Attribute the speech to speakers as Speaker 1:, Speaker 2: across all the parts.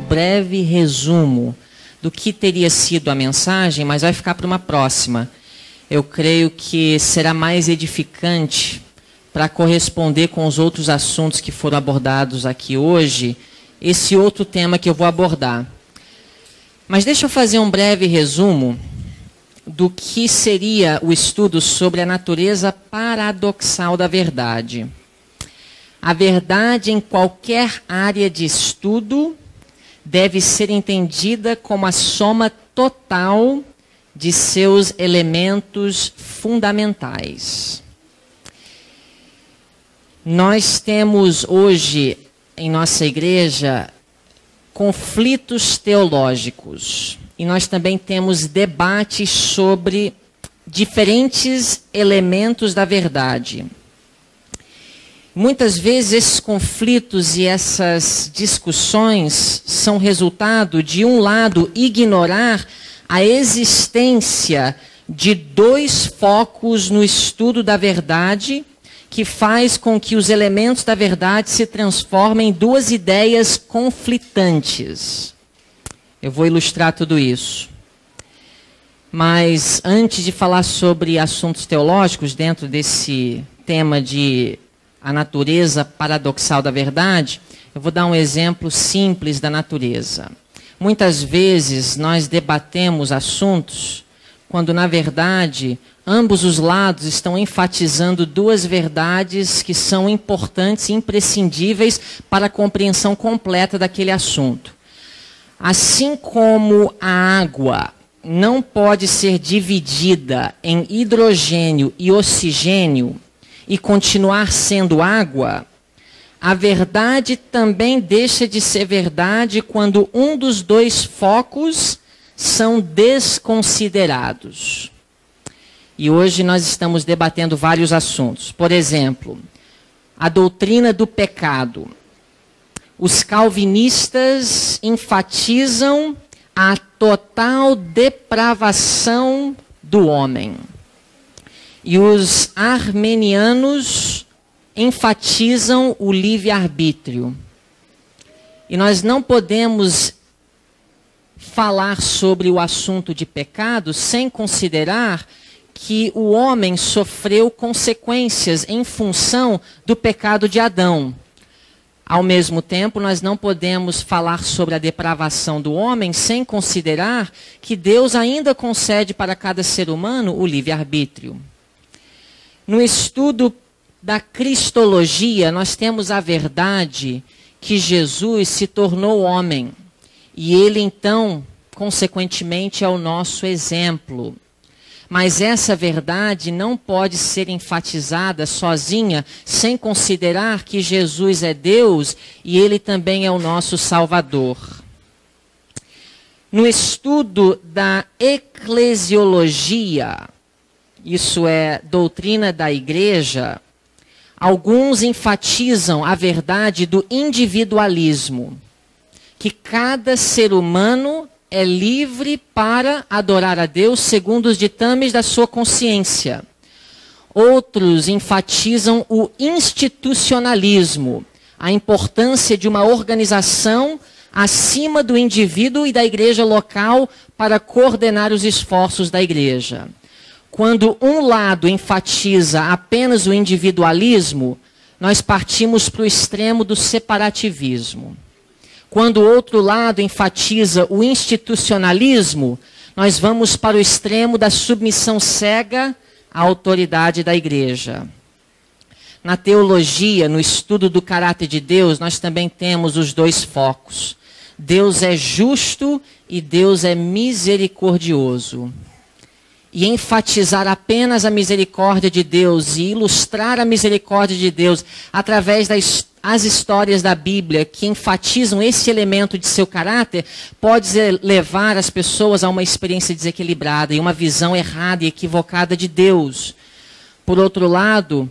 Speaker 1: Breve resumo do que teria sido a mensagem, mas vai ficar para uma próxima. Eu creio que será mais edificante para corresponder com os outros assuntos que foram abordados aqui hoje, esse outro tema que eu vou abordar. Mas deixa eu fazer um breve resumo do que seria o estudo sobre a natureza paradoxal da verdade. A verdade em qualquer área de estudo deve ser entendida como a soma total de seus elementos fundamentais. Nós temos hoje, em nossa igreja, conflitos teológicos. E nós também temos debates sobre diferentes elementos da verdade. Muitas vezes esses conflitos e essas discussões são resultado de um lado ignorar a existência de dois focos no estudo da verdade, que faz com que os elementos da verdade se transformem em duas ideias conflitantes. Eu vou ilustrar tudo isso. Mas antes de falar sobre assuntos teológicos dentro desse tema de a natureza paradoxal da verdade, eu vou dar um exemplo simples da natureza. Muitas vezes nós debatemos assuntos quando, na verdade, ambos os lados estão enfatizando duas verdades que são importantes e imprescindíveis para a compreensão completa daquele assunto. Assim como a água não pode ser dividida em hidrogênio e oxigênio, e continuar sendo água, a verdade também deixa de ser verdade quando um dos dois focos são desconsiderados. E hoje nós estamos debatendo vários assuntos. Por exemplo, a doutrina do pecado. Os calvinistas enfatizam a total depravação do homem. E os armenianos enfatizam o livre-arbítrio. E nós não podemos falar sobre o assunto de pecado sem considerar que o homem sofreu consequências em função do pecado de Adão. Ao mesmo tempo, nós não podemos falar sobre a depravação do homem sem considerar que Deus ainda concede para cada ser humano o livre-arbítrio. No estudo da cristologia, nós temos a verdade que Jesus se tornou homem. E ele, então, consequentemente, é o nosso exemplo. Mas essa verdade não pode ser enfatizada sozinha, sem considerar que Jesus é Deus e ele também é o nosso Salvador. No estudo da eclesiologia, isso é, doutrina da igreja, alguns enfatizam a verdade do individualismo, que cada ser humano é livre para adorar a Deus segundo os ditames da sua consciência. Outros enfatizam o institucionalismo, a importância de uma organização acima do indivíduo e da igreja local para coordenar os esforços da igreja. Quando um lado enfatiza apenas o individualismo, nós partimos para o extremo do separativismo. Quando o outro lado enfatiza o institucionalismo, nós vamos para o extremo da submissão cega à autoridade da igreja. Na teologia, no estudo do caráter de Deus, nós também temos os dois focos. Deus é justo e Deus é misericordioso. E enfatizar apenas a misericórdia de Deus e ilustrar a misericórdia de Deus através das histórias da Bíblia que enfatizam esse elemento de seu caráter pode levar as pessoas a uma experiência desequilibrada e uma visão errada e equivocada de Deus. Por outro lado,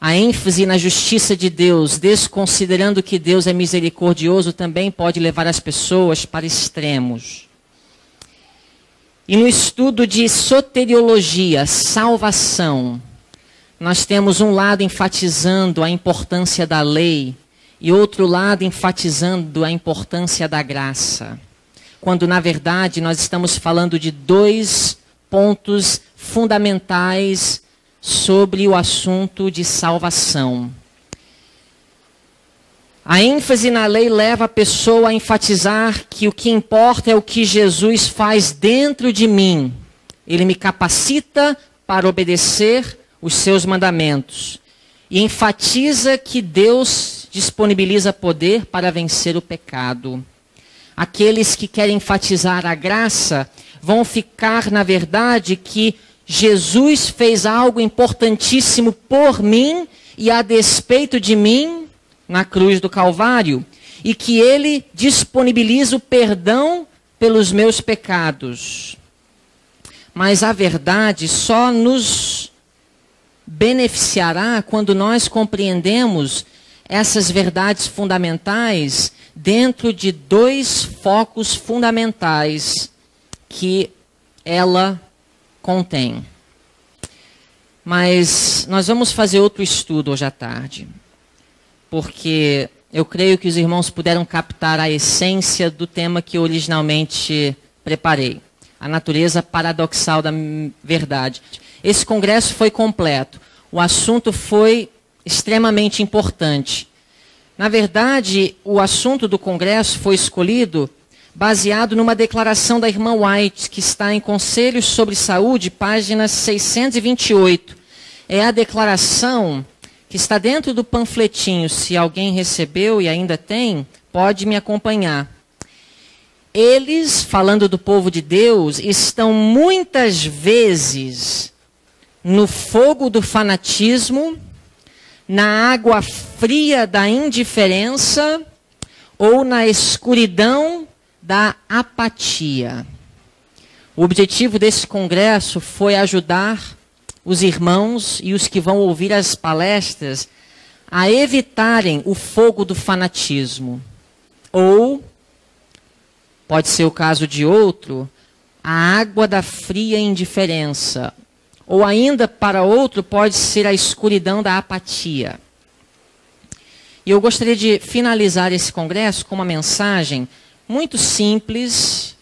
Speaker 1: A ênfase na justiça de Deus, desconsiderando que Deus é misericordioso, também pode levar as pessoas para extremos. E no estudo de soteriologia, salvação, nós temos um lado enfatizando a importância da lei e outro lado enfatizando a importância da graça. Quando, na verdade, nós estamos falando de dois pontos fundamentais sobre o assunto de salvação. A ênfase na lei leva a pessoa a enfatizar que o que importa é o que Jesus faz dentro de mim. Ele me capacita para obedecer os seus mandamentos. E enfatiza que Deus disponibiliza poder para vencer o pecado. Aqueles que querem enfatizar a graça vão ficar, na verdade, que Jesus fez algo importantíssimo por mim e a despeito de mim na cruz do Calvário, e que ele disponibiliza o perdão pelos meus pecados. Mas a verdade só nos beneficiará quando nós compreendemos essas verdades fundamentais dentro de dois focos fundamentais que ela contém. Mas nós vamos fazer outro estudo hoje à tarde, porque eu creio que os irmãos puderam captar a essência do tema que eu originalmente preparei, a natureza paradoxal da verdade. Esse congresso foi completo, o assunto foi extremamente importante. Na verdade, o assunto do congresso foi escolhido baseado numa declaração da irmã White, que está em Conselhos sobre Saúde, página 628. É a declaração que está dentro do panfletinho. Se alguém recebeu e ainda tem, pode me acompanhar. Eles, falando do povo de Deus, estão muitas vezes no fogo do fanatismo, na água fria da indiferença ou na escuridão da apatia. O objetivo desse congresso foi ajudar os irmãos e os que vão ouvir as palestras a evitarem o fogo do fanatismo. Ou, pode ser o caso de outro, a água da fria indiferença. Ou ainda, para outro, pode ser a escuridão da apatia. E eu gostaria de finalizar esse congresso com uma mensagem muito simples,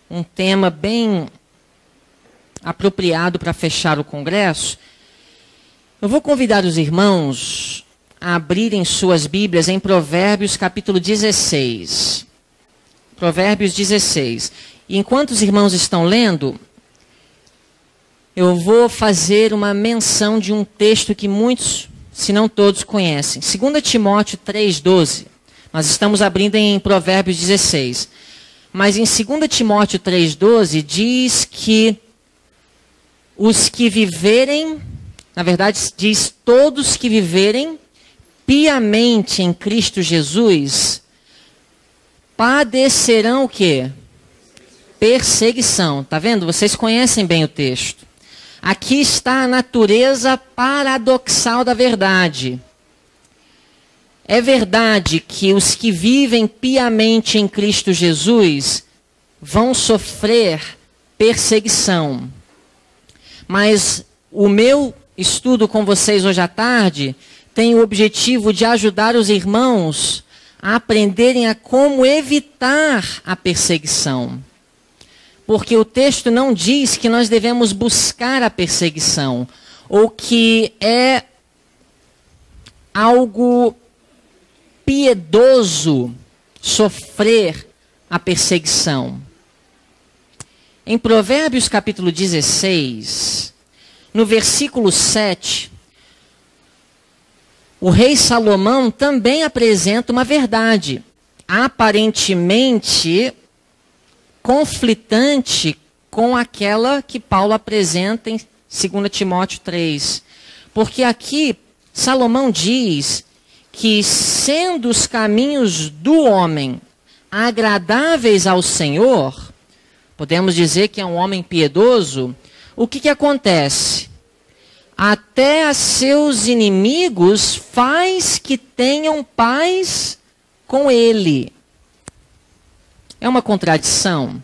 Speaker 1: um tema bem apropriado para fechar o congresso. Eu vou convidar os irmãos a abrirem suas Bíblias em Provérbios capítulo 16. Provérbios 16. E enquanto os irmãos estão lendo, eu vou fazer uma menção de um texto que muitos, se não todos, conhecem. 2 Timóteo 3,12. Nós estamos abrindo em Provérbios 16. Mas em 2 Timóteo 3,12 diz que os que viverem, na verdade diz todos que viverem piamente em Cristo Jesus, padecerão o quê? Perseguição. Tá vendo? Vocês conhecem bem o texto. Aqui está a natureza paradoxal da verdade. É verdade que os que vivem piamente em Cristo Jesus vão sofrer perseguição. Mas o meu estudo com vocês hoje à tarde tem o objetivo de ajudar os irmãos a aprenderem a como evitar a perseguição. Porque o texto não diz que nós devemos buscar a perseguição, ou que é algo piedoso sofrer a perseguição. Em Provérbios capítulo 16, no versículo 7, o rei Salomão também apresenta uma verdade, aparentemente conflitante com aquela que Paulo apresenta em 2 Timóteo 3. Porque aqui Salomão diz que, sendo os caminhos do homem agradáveis ao Senhor, podemos dizer que é um homem piedoso, o que acontece? até a seus inimigos faz que tenham paz com ele. É uma contradição.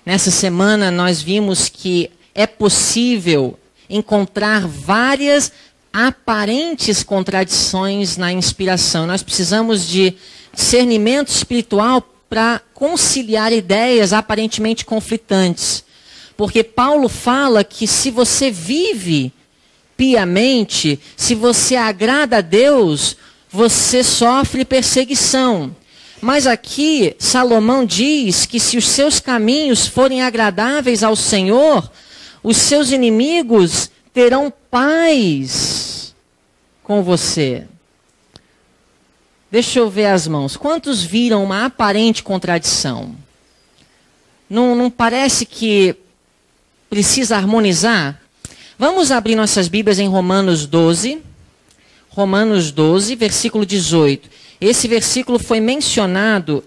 Speaker 1: Nessa semana nós vimos que é possível encontrar várias aparentes contradições na inspiração. Nós precisamos de discernimento espiritual para conciliar ideias aparentemente conflitantes. Porque Paulo fala que se você vive piamente, se você agrada a Deus, você sofre perseguição. Mas aqui Salomão diz que se os seus caminhos forem agradáveis ao Senhor, os seus inimigos terão paz com você. Deixa eu ver as mãos. Quantos viram uma aparente contradição? Não parece que precisa harmonizar? Vamos abrir nossas Bíblias em Romanos 12. Romanos 12, versículo 18. Esse versículo foi mencionado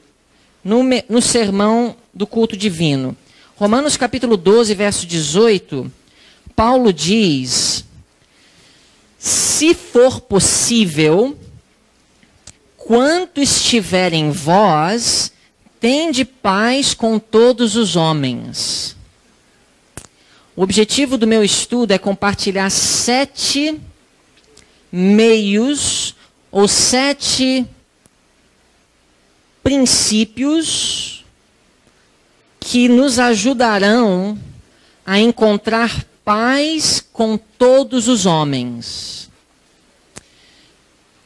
Speaker 1: no sermão do culto divino. Romanos capítulo 12, verso 18, Paulo diz: se for possível, quanto estiver em vós, tende paz com todos os homens. O objetivo do meu estudo é compartilhar 7 meios ou 7 princípios que nos ajudarão a encontrar paz com todos os homens.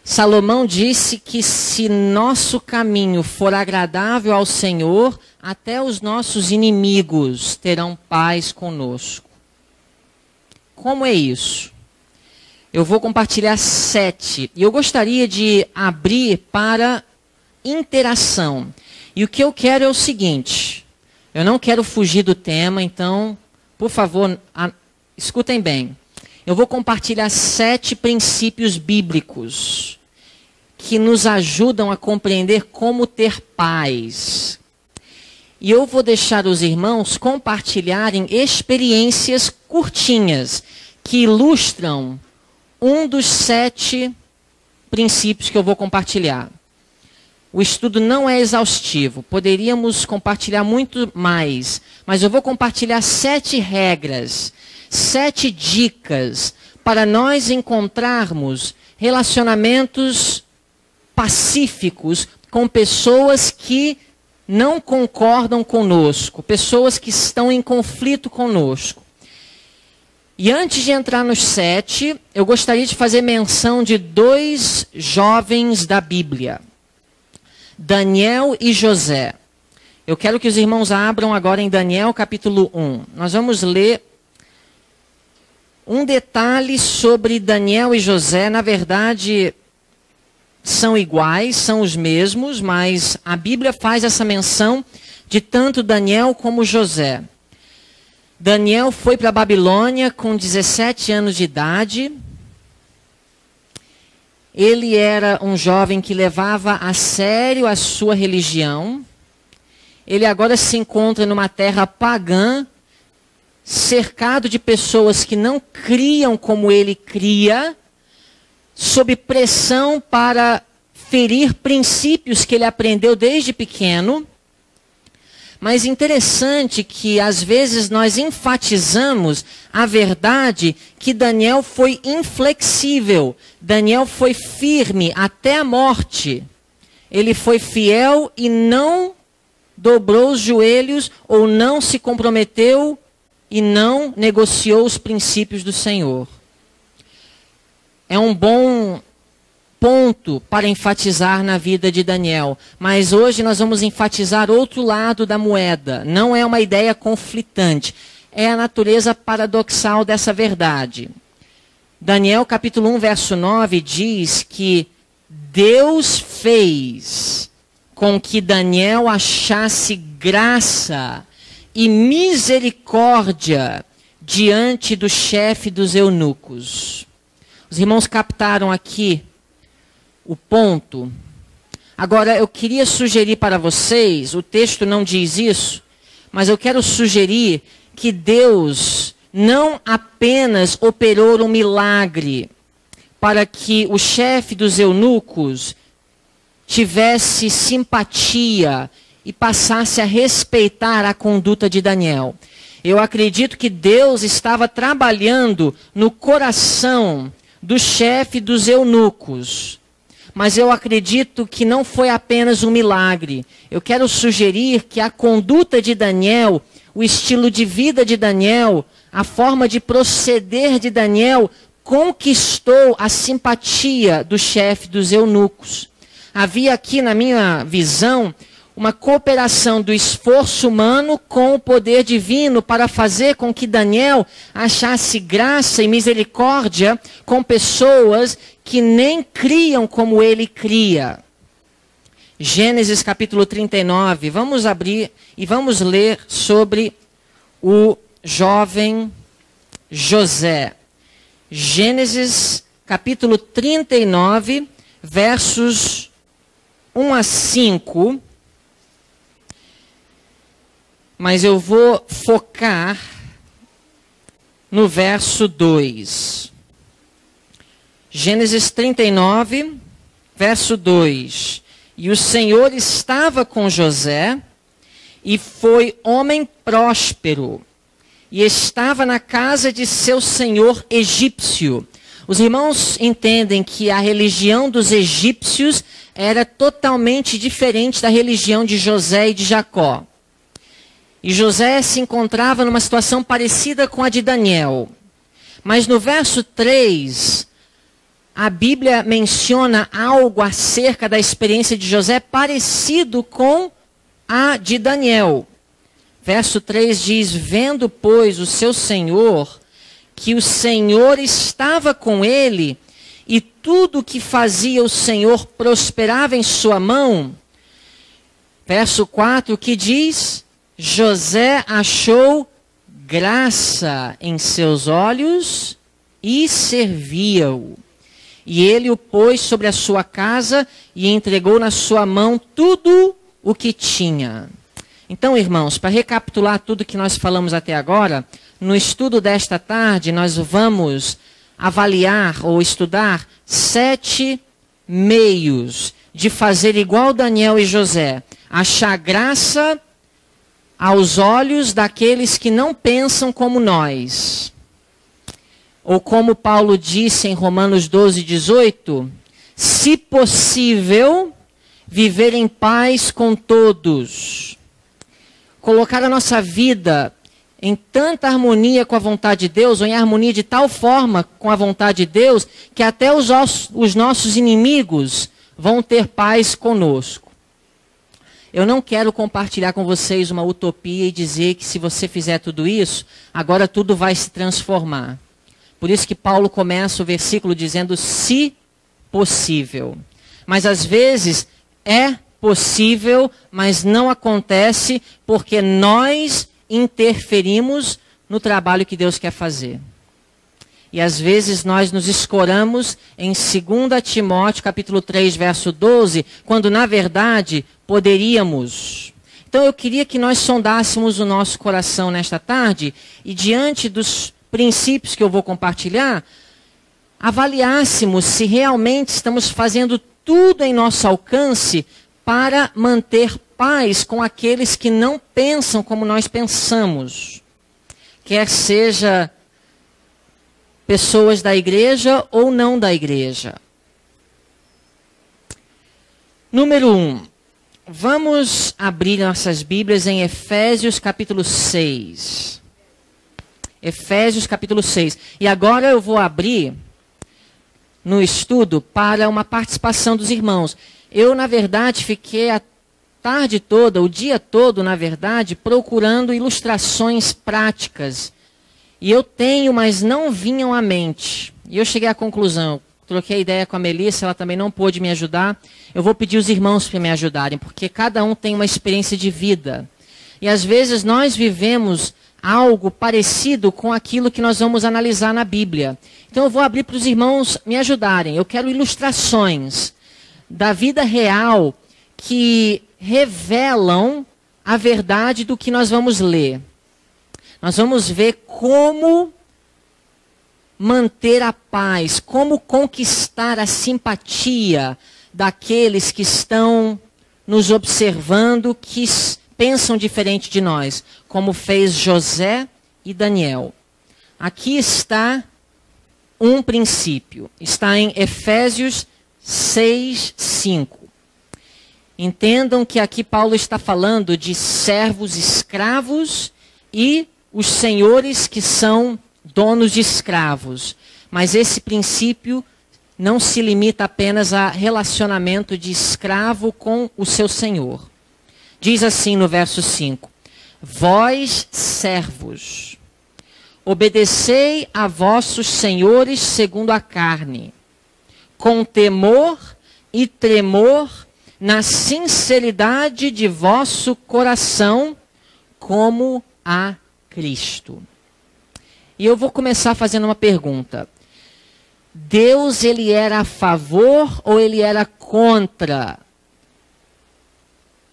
Speaker 1: Salomão disse que se nosso caminho for agradável ao Senhor, até os nossos inimigos terão paz conosco. Como é isso? Eu vou compartilhar 7. E eu gostaria de abrir para interação. E o que eu quero é o seguinte. Eu não quero fugir do tema, então, por favor, escutem bem. Eu vou compartilhar 7 princípios bíblicos que nos ajudam a compreender como ter paz. E eu vou deixar os irmãos compartilharem experiências curtinhas que ilustram um dos 7 princípios que eu vou compartilhar. O estudo não é exaustivo, poderíamos compartilhar muito mais, mas eu vou compartilhar 7 regras, 7 dicas para nós encontrarmos relacionamentos pacíficos com pessoas que não concordam conosco, pessoas que estão em conflito conosco. E antes de entrar nos 7, eu gostaria de fazer menção de 2 jovens da Bíblia. Daniel e José. Eu quero que os irmãos abram agora em Daniel capítulo 1. Nós vamos ler um detalhe sobre Daniel e José. Na verdade, são iguais, são os mesmos, mas a Bíblia faz essa menção de tanto Daniel como José. Daniel foi para a Babilônia com 17 anos de idade. Ele era um jovem que levava a sério a sua religião. Ele agora se encontra numa terra pagã, cercado de pessoas que não criam como ele cria, sob pressão para ferir princípios que ele aprendeu desde pequeno. Mas interessante que às vezes nós enfatizamos a verdade que Daniel foi inflexível. Daniel foi firme até a morte. Ele foi fiel e não dobrou os joelhos ou não se comprometeu e não negociou os princípios do Senhor. É um bom ponto para enfatizar na vida de Daniel. Mas hoje nós vamos enfatizar outro lado da moeda. Não é uma ideia conflitante. É a natureza paradoxal dessa verdade. Daniel capítulo 1, verso 9 diz que Deus fez com que Daniel achasse graça e misericórdia diante do chefe dos eunucos. Os irmãos captaram aqui o ponto. Agora, eu queria sugerir para vocês, o texto não diz isso, mas eu quero sugerir que Deus não apenas operou um milagre para que o chefe dos eunucos tivesse simpatia e passasse a respeitar a conduta de Daniel. Eu acredito que Deus estava trabalhando no coração do chefe dos eunucos. Mas eu acredito que não foi apenas um milagre. Eu quero sugerir que a conduta de Daniel, o estilo de vida de Daniel, a forma de proceder de Daniel, conquistou a simpatia do chefe dos eunucos. Havia aqui, na minha visão, uma cooperação do esforço humano com o poder divino para fazer com que Daniel achasse graça e misericórdia com pessoas que nem criam como ele cria. Gênesis capítulo 39, vamos abrir e vamos ler sobre o jovem José. Gênesis capítulo 39, versos 1 a 5. Mas eu vou focar no verso 2. Gênesis 39, verso 2. E o Senhor estava com José, e foi homem próspero, e estava na casa de seu senhor egípcio. Os irmãos entendem que a religião dos egípcios era totalmente diferente da religião de José e de Jacó. E José se encontrava numa situação parecida com a de Daniel. Mas no verso 3, a Bíblia menciona algo acerca da experiência de José parecido com a de Daniel. Verso 3 diz: vendo, pois, o seu senhor, que o Senhor estava com ele, e tudo o que fazia o Senhor prosperava em sua mão. Verso 4 que diz: José achou graça em seus olhos e servia-o. E ele o pôs sobre a sua casa e entregou na sua mão tudo o que tinha. Então, irmãos, para recapitular tudo que nós falamos até agora, no estudo desta tarde nós vamos avaliar ou estudar 7 meios de fazer igual Daniel e José, achar graça aos olhos daqueles que não pensam como nós. Ou como Paulo disse em Romanos 12, 18, se possível, viver em paz com todos. Colocar a nossa vida em tanta harmonia com a vontade de Deus, ou em harmonia de tal forma com a vontade de Deus, que até os nossos inimigos vão ter paz conosco. Eu não quero compartilhar com vocês uma utopia e dizer que se você fizer tudo isso, agora tudo vai se transformar. Por isso que Paulo começa o versículo dizendo, se possível. Mas às vezes é possível, mas não acontece porque nós interferimos no trabalho que Deus quer fazer. E às vezes nós nos escoramos em 2 Timóteo capítulo 3, verso 12, quando na verdade poderíamos. Então eu queria que nós sondássemos o nosso coração nesta tarde e diante dos princípios que eu vou compartilhar, avaliássemos se realmente estamos fazendo tudo em nosso alcance para manter paz com aqueles que não pensam como nós pensamos. Quer seja pessoas da igreja ou não da igreja. Número 1. Vamos abrir nossas Bíblias em Efésios capítulo 6. Efésios capítulo 6. E agora eu vou abrir no estudo para uma participação dos irmãos. Eu, na verdade, fiquei a tarde toda, o dia todo, na verdade, procurando ilustrações práticas. E eu tenho, mas não vinham à mente. E eu cheguei à conclusão, troquei ideia com a Melissa, ela também não pôde me ajudar. Eu vou pedir os irmãos para me ajudarem, porque cada um tem uma experiência de vida. E às vezes nós vivemos algo parecido com aquilo que nós vamos analisar na Bíblia. Então eu vou abrir para os irmãos me ajudarem. Eu quero ilustrações da vida real que revelam a verdade do que nós vamos ler. Nós vamos ver como manter a paz, como conquistar a simpatia daqueles que estão nos observando, que pensam diferente de nós, como fez José e Daniel. Aqui está um princípio, está em Efésios 6:5. Entendam que aqui Paulo está falando de servos escravos e os senhores que são donos de escravos. Mas esse princípio não se limita apenas a relacionamento de escravo com o seu senhor. Diz assim no verso 5: Vós, servos, obedecei a vossos senhores segundo a carne, com temor e tremor, na sinceridade de vosso coração, como a Cristo. E eu vou começar fazendo uma pergunta. Deus, ele era a favor ou ele era contra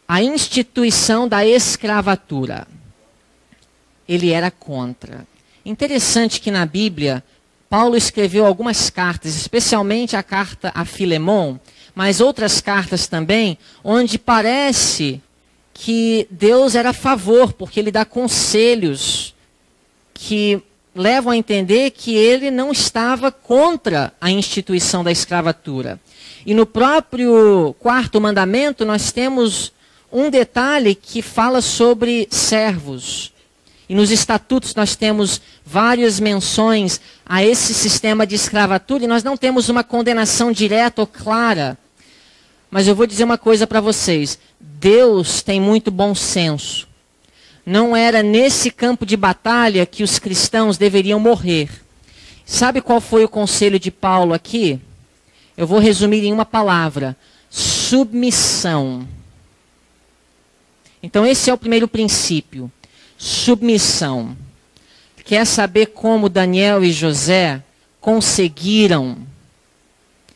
Speaker 1: a instituição da escravatura? Ele era contra. Interessante que na Bíblia, Paulo escreveu algumas cartas, especialmente a carta a Filemon, mas outras cartas também, onde parece que Deus era a favor, porque ele dá conselhos que levam a entender que ele não estava contra a instituição da escravatura. E no próprio quarto mandamento nós temos um detalhe que fala sobre servos. E nos estatutos nós temos várias menções a esse sistema de escravatura e nós não temos uma condenação direta ou clara. Mas eu vou dizer uma coisa para vocês. Deus tem muito bom senso. Não era nesse campo de batalha que os cristãos deveriam morrer. Sabe qual foi o conselho de Paulo aqui? Eu vou resumir em uma palavra: submissão. Então esse é o primeiro princípio. Submissão. Quer saber como Daniel e José conseguiram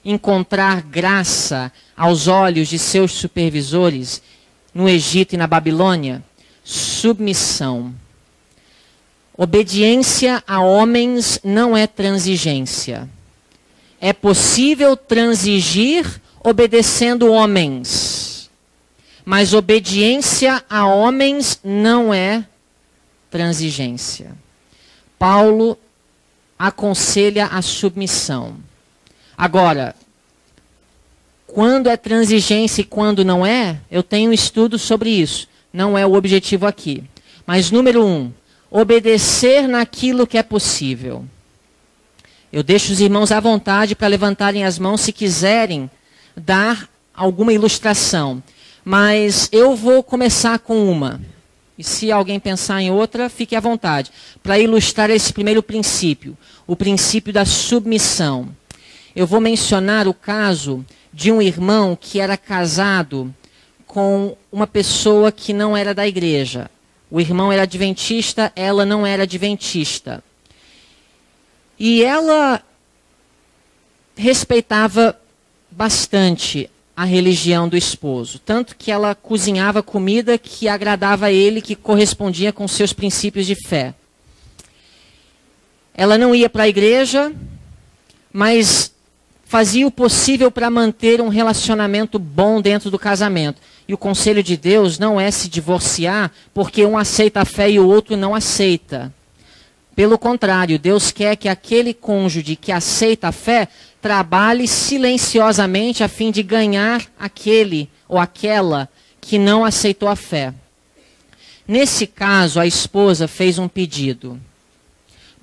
Speaker 1: encontrar graça aos olhos de seus supervisores no Egito e na Babilônia? Submissão. Obediência a homens não é transigência. É possível transigir obedecendo homens, mas obediência a homens não é transigência. Paulo aconselha a submissão. Agora, quando é transigência e quando não é, eu tenho um estudo sobre isso. Não é o objetivo aqui. Mas número 1, obedecer naquilo que é possível. Eu deixo os irmãos à vontade para levantarem as mãos se quiserem dar alguma ilustração. Mas eu vou começar com uma. E se alguém pensar em outra, fique à vontade. Para ilustrar esse primeiro princípio, o princípio da submissão. Eu vou mencionar o caso de um irmão que era casado com uma pessoa que não era da igreja. O irmão era adventista, ela não era adventista. E ela respeitava bastante a religião do esposo. Tanto que ela cozinhava comida que agradava a ele, que correspondia com seus princípios de fé. Ela não ia para a igreja, mas fazia o possível para manter um relacionamento bom dentro do casamento. E o conselho de Deus não é se divorciar porque um aceita a fé e o outro não aceita. Pelo contrário, Deus quer que aquele cônjuge que aceita a fé trabalhe silenciosamente a fim de ganhar aquele ou aquela que não aceitou a fé. Nesse caso, a esposa fez um pedido.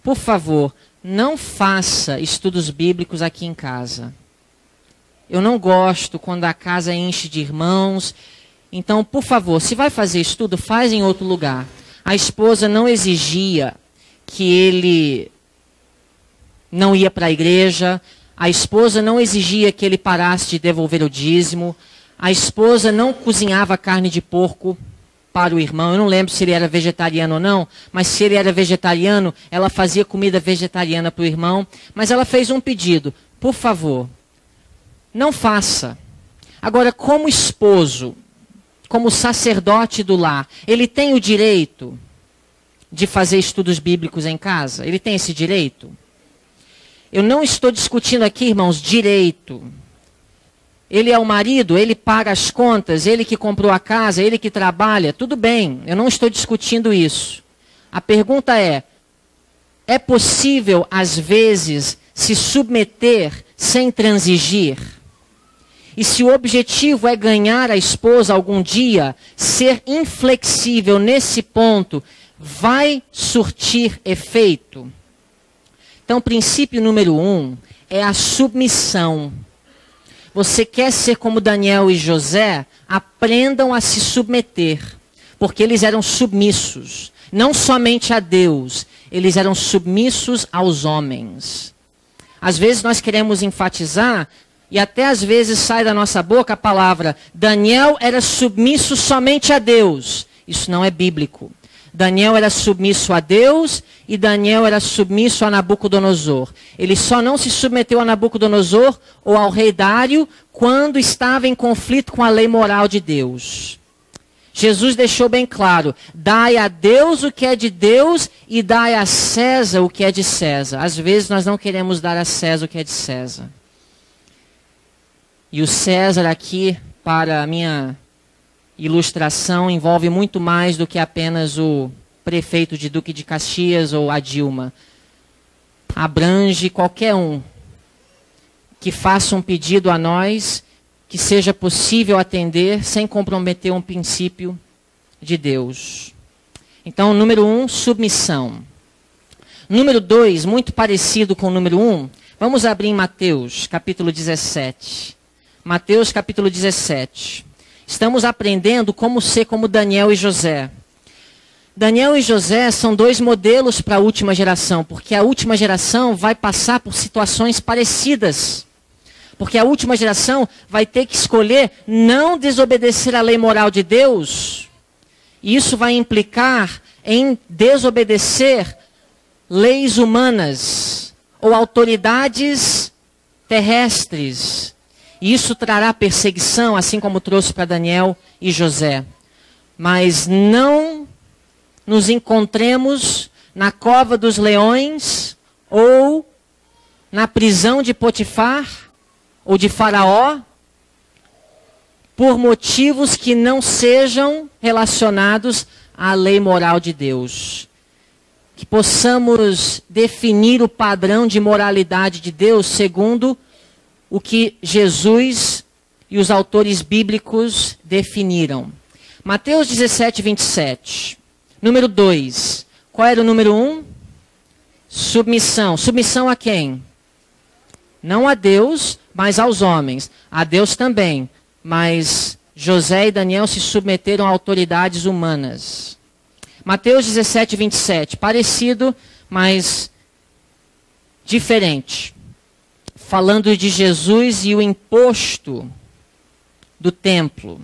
Speaker 1: Por favor, não faça estudos bíblicos aqui em casa. Eu não gosto quando a casa enche de irmãos. Então, por favor, se vai fazer estudo, faz em outro lugar. A esposa não exigia que ele não ia para a igreja. A esposa não exigia que ele parasse de devolver o dízimo. A esposa não cozinhava carne de porco para o irmão. Eu não lembro se ele era vegetariano ou não, mas se ele era vegetariano, ela fazia comida vegetariana para o irmão. Mas ela fez um pedido: por favor, não faça. Agora, como esposo, como sacerdote do lar, ele tem o direito de fazer estudos bíblicos em casa? Ele tem esse direito? Eu não estou discutindo aqui, irmãos, direito. Ele é o marido, ele paga as contas, ele que comprou a casa, ele que trabalha, tudo bem, eu não estou discutindo isso. A pergunta é possível, às vezes, se submeter sem transigir? E se o objetivo é ganhar a esposa algum dia, ser inflexível nesse ponto, vai surtir efeito? Então, princípio número 1 é a submissão. Você quer ser como Daniel e José? Aprendam a se submeter, porque eles eram submissos, não somente a Deus, eles eram submissos aos homens. Às vezes nós queremos enfatizar, e até às vezes sai da nossa boca a palavra, Daniel era submisso somente a Deus. Isso não é bíblico. Daniel era submisso a Deus e Daniel era submisso a Nabucodonosor. Ele só não se submeteu a Nabucodonosor ou ao rei Dário quando estava em conflito com a lei moral de Deus. Jesus deixou bem claro, dai a Deus o que é de Deus e dai a César o que é de César. Às vezes nós não queremos dar a César o que é de César. E o César aqui, para a minha ilustração, envolve muito mais do que apenas o prefeito de Duque de Caxias ou a Dilma. Abrange qualquer um que faça um pedido a nós que seja possível atender sem comprometer um princípio de Deus. Então, número 1, submissão. Número 2, muito parecido com o número 1, vamos abrir em Mateus, capítulo 17. Mateus, capítulo 17. Estamos aprendendo como ser como Daniel e José. Daniel e José são dois modelos para a última geração, porque a última geração vai passar por situações parecidas. Porque a última geração vai ter que escolher não desobedecer à lei moral de Deus. E isso vai implicar em desobedecer leis humanas ou autoridades terrestres. E isso trará perseguição, assim como trouxe para Daniel e José. Mas não nos encontremos na cova dos leões ou na prisão de Potifar ou de Faraó por motivos que não sejam relacionados à lei moral de Deus. Que possamos definir o padrão de moralidade de Deus segundo o que Jesus e os autores bíblicos definiram. Mateus 17, 27. Número 2. Qual era o número 1? Submissão. Submissão a quem? Não a Deus, mas aos homens. A Deus também. Mas José e Daniel se submeteram a autoridades humanas. Mateus 17, 27. Parecido, mas diferente. Falando de Jesus e o imposto do templo.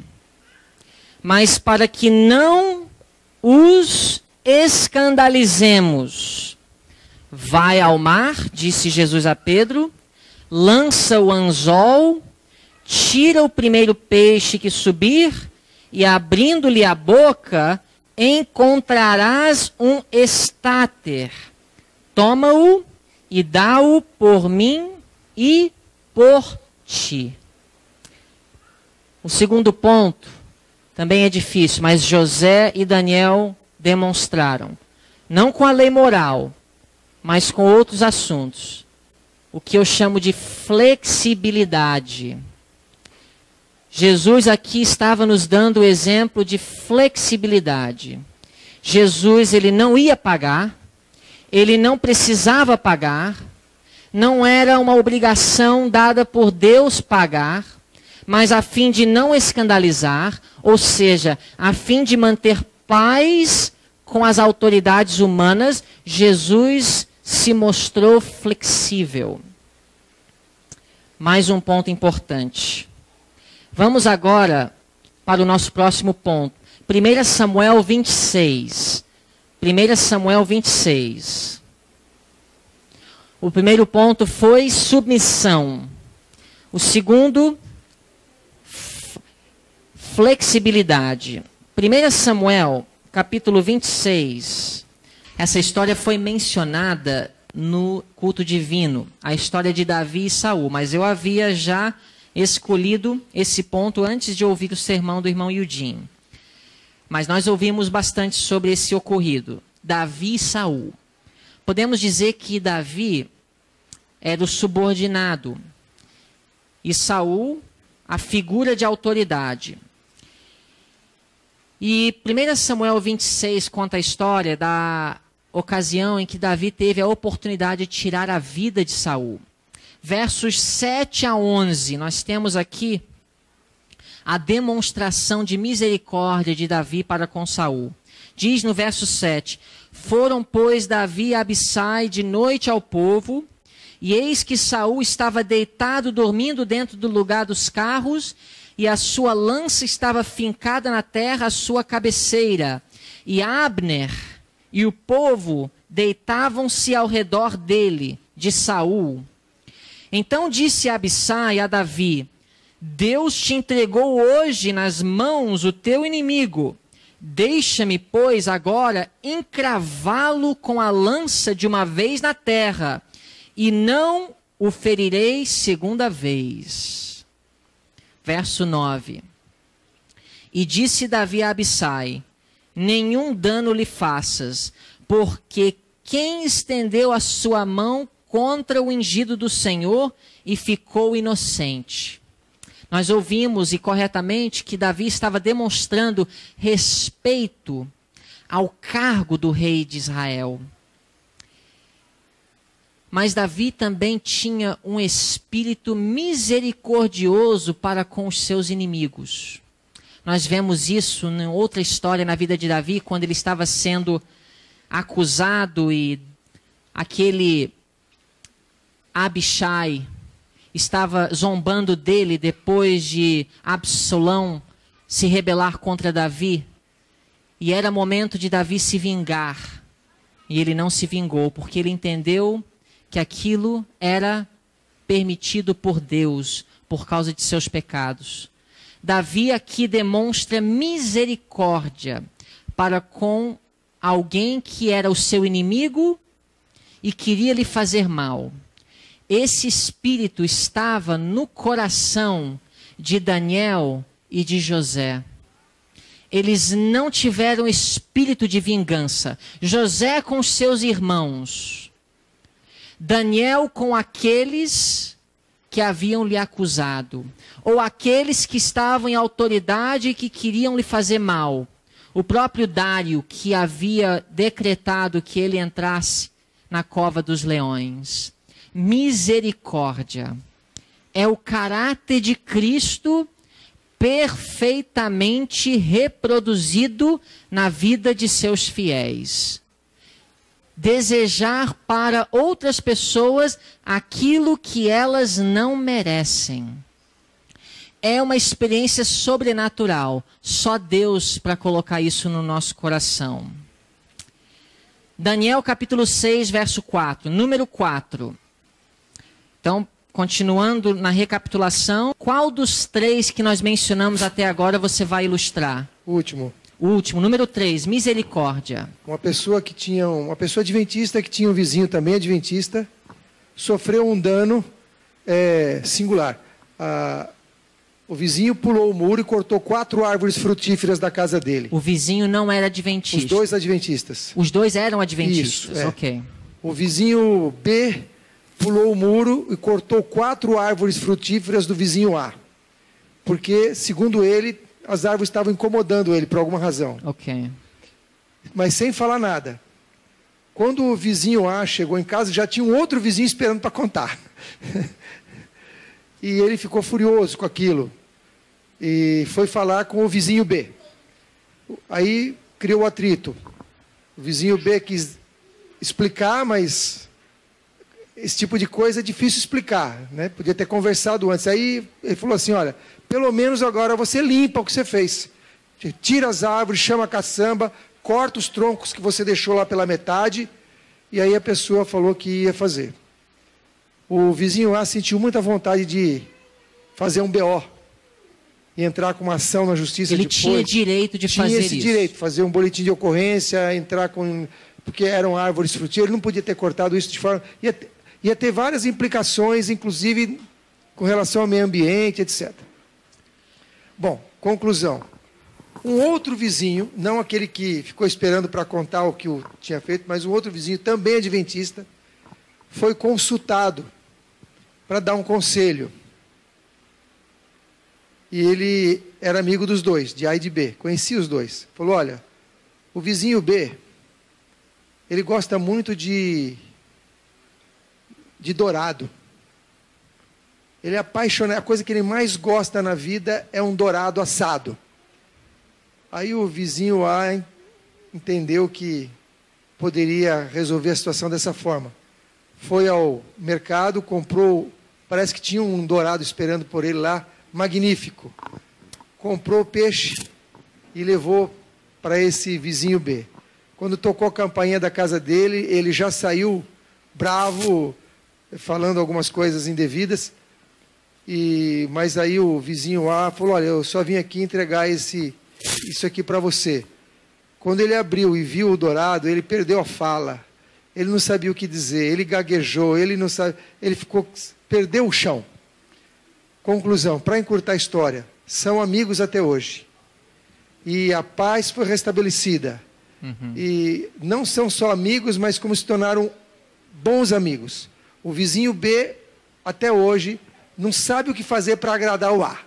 Speaker 1: Mas para que não os escandalizemos, vai ao mar, disse Jesus a Pedro, lança o anzol, tira o primeiro peixe que subir, e abrindo-lhe a boca, encontrarás um estáter. Toma-o e dá-o por mim e por ti. O segundo ponto também é difícil, mas José e Daniel demonstraram, não com a lei moral, mas com outros assuntos, o que eu chamo de flexibilidade. Jesus aqui estava nos dando o exemplo de flexibilidade. Jesus, ele não ia pagar, ele não precisava pagar, não era uma obrigação dada por Deus pagar, mas a fim de não escandalizar, ou seja, a fim de manter paz com as autoridades humanas, Jesus se mostrou flexível. Mais um ponto importante. Vamos agora para o nosso próximo ponto. 1 Samuel 26. 1 Samuel 26. O primeiro ponto foi submissão. O segundo, flexibilidade. 1 Samuel, capítulo 26, Essa história foi mencionada no culto divino, a história de Davi e Saul, mas eu havia já escolhido esse ponto antes de ouvir o sermão do irmão Yudin. Mas nós ouvimos bastante sobre esse ocorrido, Davi e Saul. Podemos dizer que Davi era o subordinado e Saul a figura de autoridade. E 1 Samuel 26 conta a história da ocasião em que Davi teve a oportunidade de tirar a vida de Saul. Versos 7 a 11, nós temos aqui a demonstração de misericórdia de Davi para com Saul. Diz no verso 7, foram, pois, Davi e Abissai de noite ao povo, e eis que Saul estava deitado, dormindo dentro do lugar dos carros, e a sua lança estava fincada na terra à sua cabeceira. E Abner e o povo deitavam-se ao redor dele, de Saul. Então disse Abissai a Davi, Deus te entregou hoje nas mãos o teu inimigo. Deixa-me, pois, agora encravá-lo com a lança de uma vez na terra, e não o ferirei segunda vez. Verso 9. E disse Davi a Abissai, nenhum dano lhe faças, porque quem estendeu a sua mão contra o ungido do Senhor e ficou inocente? Nós ouvimos, e corretamente, que Davi estava demonstrando respeito ao cargo do rei de Israel. Mas Davi também tinha um espírito misericordioso para com os seus inimigos. Nós vemos isso em outra história na vida de Davi, quando ele estava sendo acusado e aquele Abishai estava zombando dele depois de Absalão se rebelar contra Davi. E era momento de Davi se vingar. E ele não se vingou, porque ele entendeu que aquilo era permitido por Deus, por causa de seus pecados. Davi aqui demonstra misericórdia para com alguém que era o seu inimigo e queria lhe fazer mal. Esse espírito estava no coração de Daniel e de José. Eles não tiveram espírito de vingança. José com os seus irmãos. Daniel com aqueles que haviam lhe acusado. Ou aqueles que estavam em autoridade e que queriam lhe fazer mal. O próprio Dário, que havia decretado que ele entrasse na cova dos leões. Misericórdia é o caráter de Cristo perfeitamente reproduzido na vida de seus fiéis. Desejar para outras pessoas aquilo que elas não merecem. É uma experiência sobrenatural. Só Deus para colocar isso no nosso coração. Daniel capítulo 6, verso 4. Número 4. Então, continuando na recapitulação, qual dos três que nós mencionamos até agora você vai ilustrar?
Speaker 2: O último.
Speaker 1: O último, número 3, misericórdia.
Speaker 2: Uma pessoa adventista que tinha um vizinho também adventista, sofreu um dano singular. O vizinho pulou o muro e cortou 4 árvores frutíferas da casa dele.
Speaker 1: O vizinho não era adventista.
Speaker 2: Os dois adventistas.
Speaker 1: Os dois eram adventistas,
Speaker 2: Isso,
Speaker 1: ok.
Speaker 2: O vizinho B pulou o muro e cortou 4 árvores frutíferas do vizinho A. Porque, segundo ele, as árvores estavam incomodando ele por alguma razão.
Speaker 1: Ok.
Speaker 2: Mas sem falar nada. Quando o vizinho A chegou em casa, já tinha um outro vizinho esperando para contar. E ele ficou furioso com aquilo. E foi falar com o vizinho B. Aí criou o atrito. O vizinho B quis explicar, mas esse tipo de coisa é difícil explicar, né? Podia ter conversado antes. Aí ele falou assim, olha, pelo menos agora você limpa o que você fez. Tira as árvores, chama a caçamba, corta os troncos que você deixou lá pela metade. E aí a pessoa falou que ia fazer. O vizinho A sentiu muita vontade de fazer um BO. E entrar com uma ação na justiça
Speaker 1: Ele
Speaker 2: depois.
Speaker 1: tinha direito de fazer isso.
Speaker 2: Tinha esse direito, fazer um boletim de ocorrência, entrar com porque eram árvores frutíferas, ele não podia ter cortado isso de forma... Ia ter várias implicações, inclusive com relação ao meio ambiente, etc. Bom, conclusão. Um outro vizinho, não aquele que ficou esperando para contar o que o tinha feito, mas um outro vizinho, também adventista, foi consultado para dar um conselho. E ele era amigo dos dois, de A e de B, conhecia os dois. Falou, olha, o vizinho B, ele gosta muito de dourado. Ele é apaixonado, a coisa que ele mais gosta na vida é um dourado assado. Aí o vizinho A entendeu que poderia resolver a situação dessa forma. Foi ao mercado, comprou, parece que tinha um dourado esperando por ele lá, magnífico. Comprou o peixe e levou para esse vizinho B. Quando tocou a campainha da casa dele, ele já saiu bravo, falando algumas coisas indevidas. Mas aí o vizinho A falou, olha, eu só vim aqui entregar isso aqui para você. Quando ele abriu e viu o dourado, ele perdeu a fala. Ele não sabia o que dizer, ele gaguejou, perdeu o chão. Conclusão, para encurtar a história, são amigos até hoje. E a paz foi restabelecida. Uhum. E não são só amigos, mas como se tornaram bons amigos. O vizinho B, até hoje, não sabe o que fazer para agradar o A.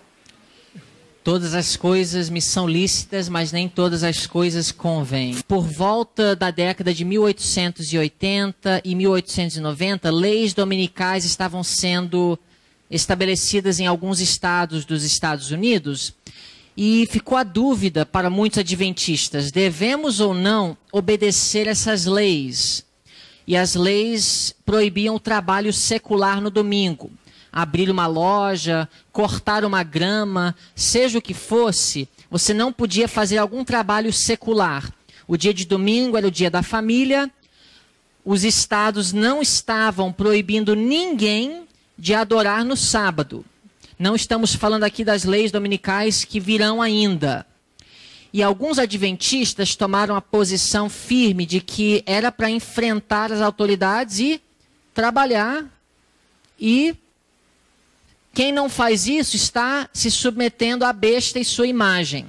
Speaker 1: Todas as coisas me são lícitas, mas nem todas as coisas convêm. Por volta da década de 1880 e 1890, leis dominicais estavam sendo estabelecidas em alguns estados dos Estados Unidos, e ficou a dúvida para muitos adventistas, devemos ou não obedecer essas leis? E as leis proibiam o trabalho secular no domingo. Abrir uma loja, cortar uma grama, seja o que fosse, você não podia fazer algum trabalho secular. O dia de domingo era o dia da família, os estados não estavam proibindo ninguém de adorar no sábado. Não estamos falando aqui das leis dominicais que virão ainda. E alguns adventistas tomaram a posição firme de que era para enfrentar as autoridades e trabalhar. E quem não faz isso está se submetendo à besta e sua imagem.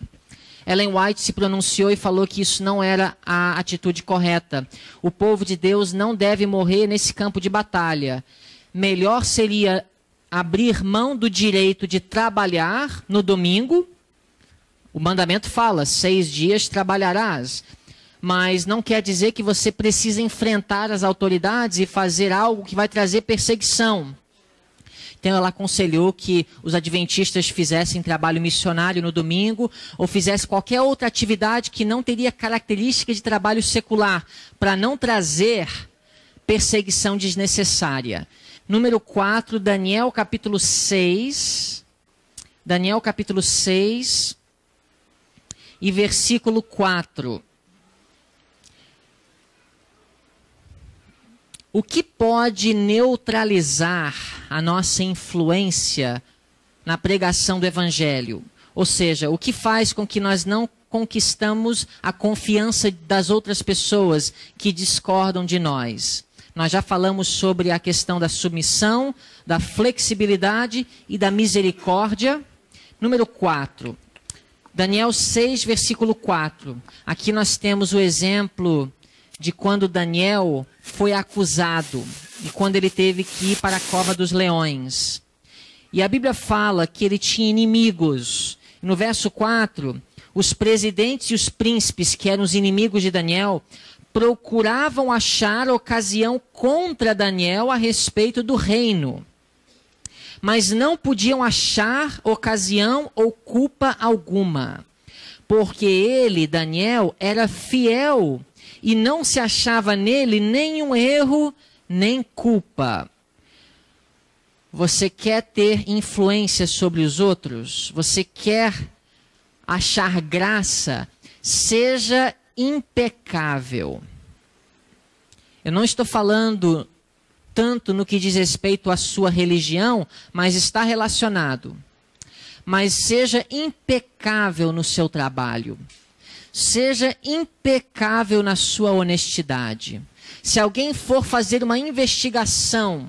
Speaker 1: Ellen White se pronunciou e falou que isso não era a atitude correta. O povo de Deus não deve morrer nesse campo de batalha. Melhor seria abrir mão do direito de trabalhar no domingo. O mandamento fala, 6 dias trabalharás. Mas não quer dizer que você precisa enfrentar as autoridades e fazer algo que vai trazer perseguição. Então ela aconselhou que os adventistas fizessem trabalho missionário no domingo ou fizessem qualquer outra atividade que não teria característica de trabalho secular, para não trazer perseguição desnecessária. Número 4, Daniel capítulo 6. Daniel capítulo 6 e versículo 4. O que pode neutralizar a nossa influência na pregação do Evangelho? Ou seja, o que faz com que nós não conquistamos a confiança das outras pessoas que discordam de nós? Nós já falamos sobre a questão da submissão, da flexibilidade e da misericórdia. Número 4, Daniel 6, versículo 4. Aqui nós temos o exemplo de quando Daniel foi acusado e quando ele teve que ir para a cova dos leões. E a Bíblia fala que ele tinha inimigos. No verso 4, os presidentes e os príncipes, que eram os inimigos de Daniel, procuravam achar ocasião contra Daniel a respeito do reino. Mas não podiam achar ocasião ou culpa alguma. Porque ele, Daniel, era fiel e não se achava nele nenhum erro, nem culpa. Você quer ter influência sobre os outros? Você quer achar graça? Seja impecável. Eu não estou falando tanto no que diz respeito à sua religião, mas está relacionado. Mas seja impecável no seu trabalho. seja impecável na sua honestidade. Se alguém for fazer uma investigação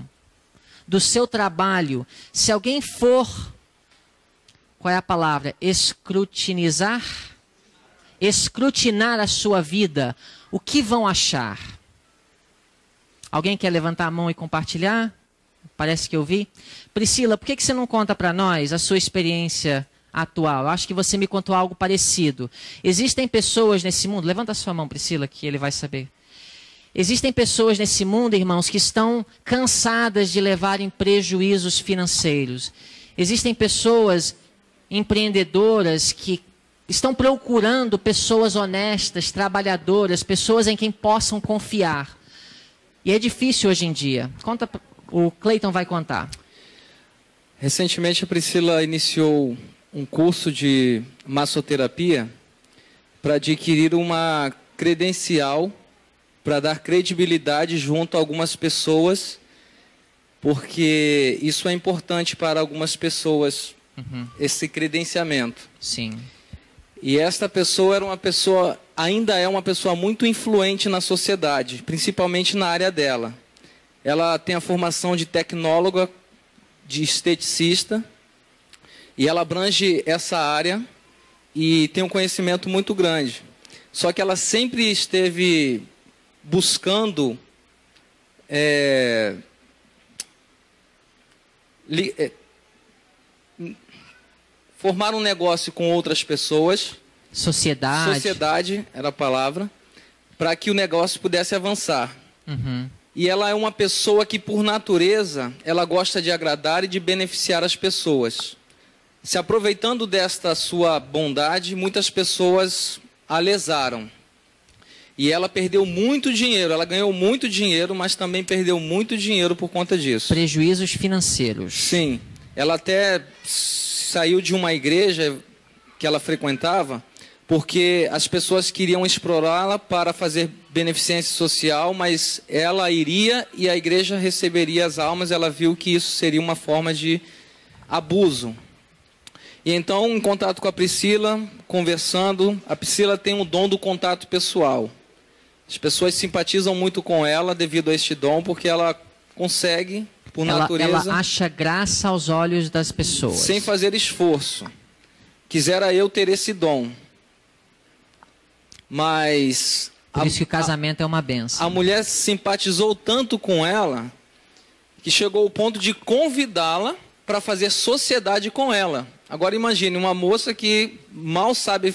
Speaker 1: do seu trabalho, se alguém for, qual é a palavra? Escrutinizar a sua vida, o que vão achar? Alguém quer levantar a mão e compartilhar? Parece que eu vi. Priscila, por que você não conta para nós a sua experiência atual? Eu acho que você me contou algo parecido. Existem pessoas nesse mundo, levanta a sua mão, Priscila, que ele vai saber. Existem pessoas nesse mundo, irmãos, que estão cansadas de levarem prejuízos financeiros. Existem pessoas empreendedoras que estão procurando pessoas honestas, trabalhadoras, pessoas em quem possam confiar. E é difícil hoje em dia. Conta, o Cleiton vai contar.
Speaker 3: Recentemente a Priscila iniciou um curso de massoterapia para adquirir uma credencial para dar credibilidade junto a algumas pessoas, porque isso é importante para algumas pessoas, esse credenciamento.
Speaker 1: Sim.
Speaker 3: E esta pessoa ainda é uma pessoa muito influente na sociedade, principalmente na área dela. Ela tem a formação de tecnóloga, de esteticista, e ela abrange essa área e tem um conhecimento muito grande. Só que ela sempre esteve buscando formar um negócio com outras pessoas. Sociedade era a palavra, para que o negócio pudesse avançar. E ela é uma pessoa que, por natureza, ela gosta de agradar e de beneficiar as pessoas. Se aproveitando desta sua bondade, muitas pessoas a lesaram. E ela perdeu muito dinheiro. Ela ganhou muito dinheiro, mas também perdeu muito dinheiro por conta disso.
Speaker 1: Prejuízos financeiros.
Speaker 3: Sim. Ela até saiu de uma igreja que ela frequentava, porque as pessoas queriam explorá-la para fazer beneficência social, mas ela iria e a igreja receberia as almas. Ela viu que isso seria uma forma de abuso. E então, em contato com a Priscila, conversando, a Priscila tem um dom do contato pessoal. As pessoas simpatizam muito com ela devido a este dom, porque ela consegue, por natureza...
Speaker 1: Ela acha graça aos olhos das pessoas.
Speaker 3: Sem fazer esforço. Quisera eu ter esse dom. Mas...
Speaker 1: Por isso que o casamento é uma bênção.
Speaker 3: A mulher simpatizou tanto com ela, que chegou ao ponto de convidá-la para fazer sociedade com ela. Agora imagine, uma moça que mal sabe,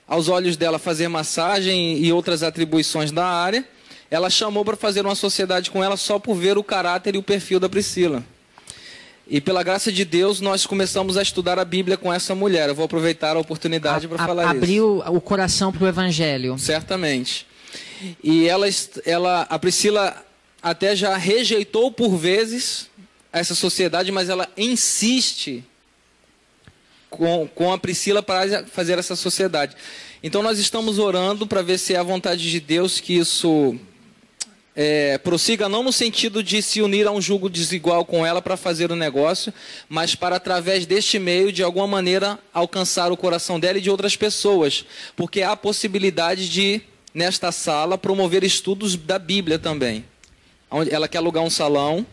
Speaker 3: aos olhos dela, fazer massagem e outras atribuições da área, ela chamou para fazer uma sociedade com ela só por ver o caráter e o perfil da Priscila. E pela graça de Deus, nós começamos a estudar a Bíblia com essa mulher. Eu vou aproveitar a oportunidade para falar isso.
Speaker 1: Abriu o coração para o Evangelho.
Speaker 3: Certamente. E a Priscila até já rejeitou por vezes essa sociedade, mas ela insiste com a Priscila para fazer essa sociedade. Então nós estamos orando para ver se é a vontade de Deus que isso prossiga, não no sentido de se unir a um jugo desigual com ela para fazer o negócio, mas para, através deste meio, de alguma maneira, alcançar o coração dela e de outras pessoas. Porque há a possibilidade de, nesta sala, promover estudos da Bíblia também. Ela quer alugar um salão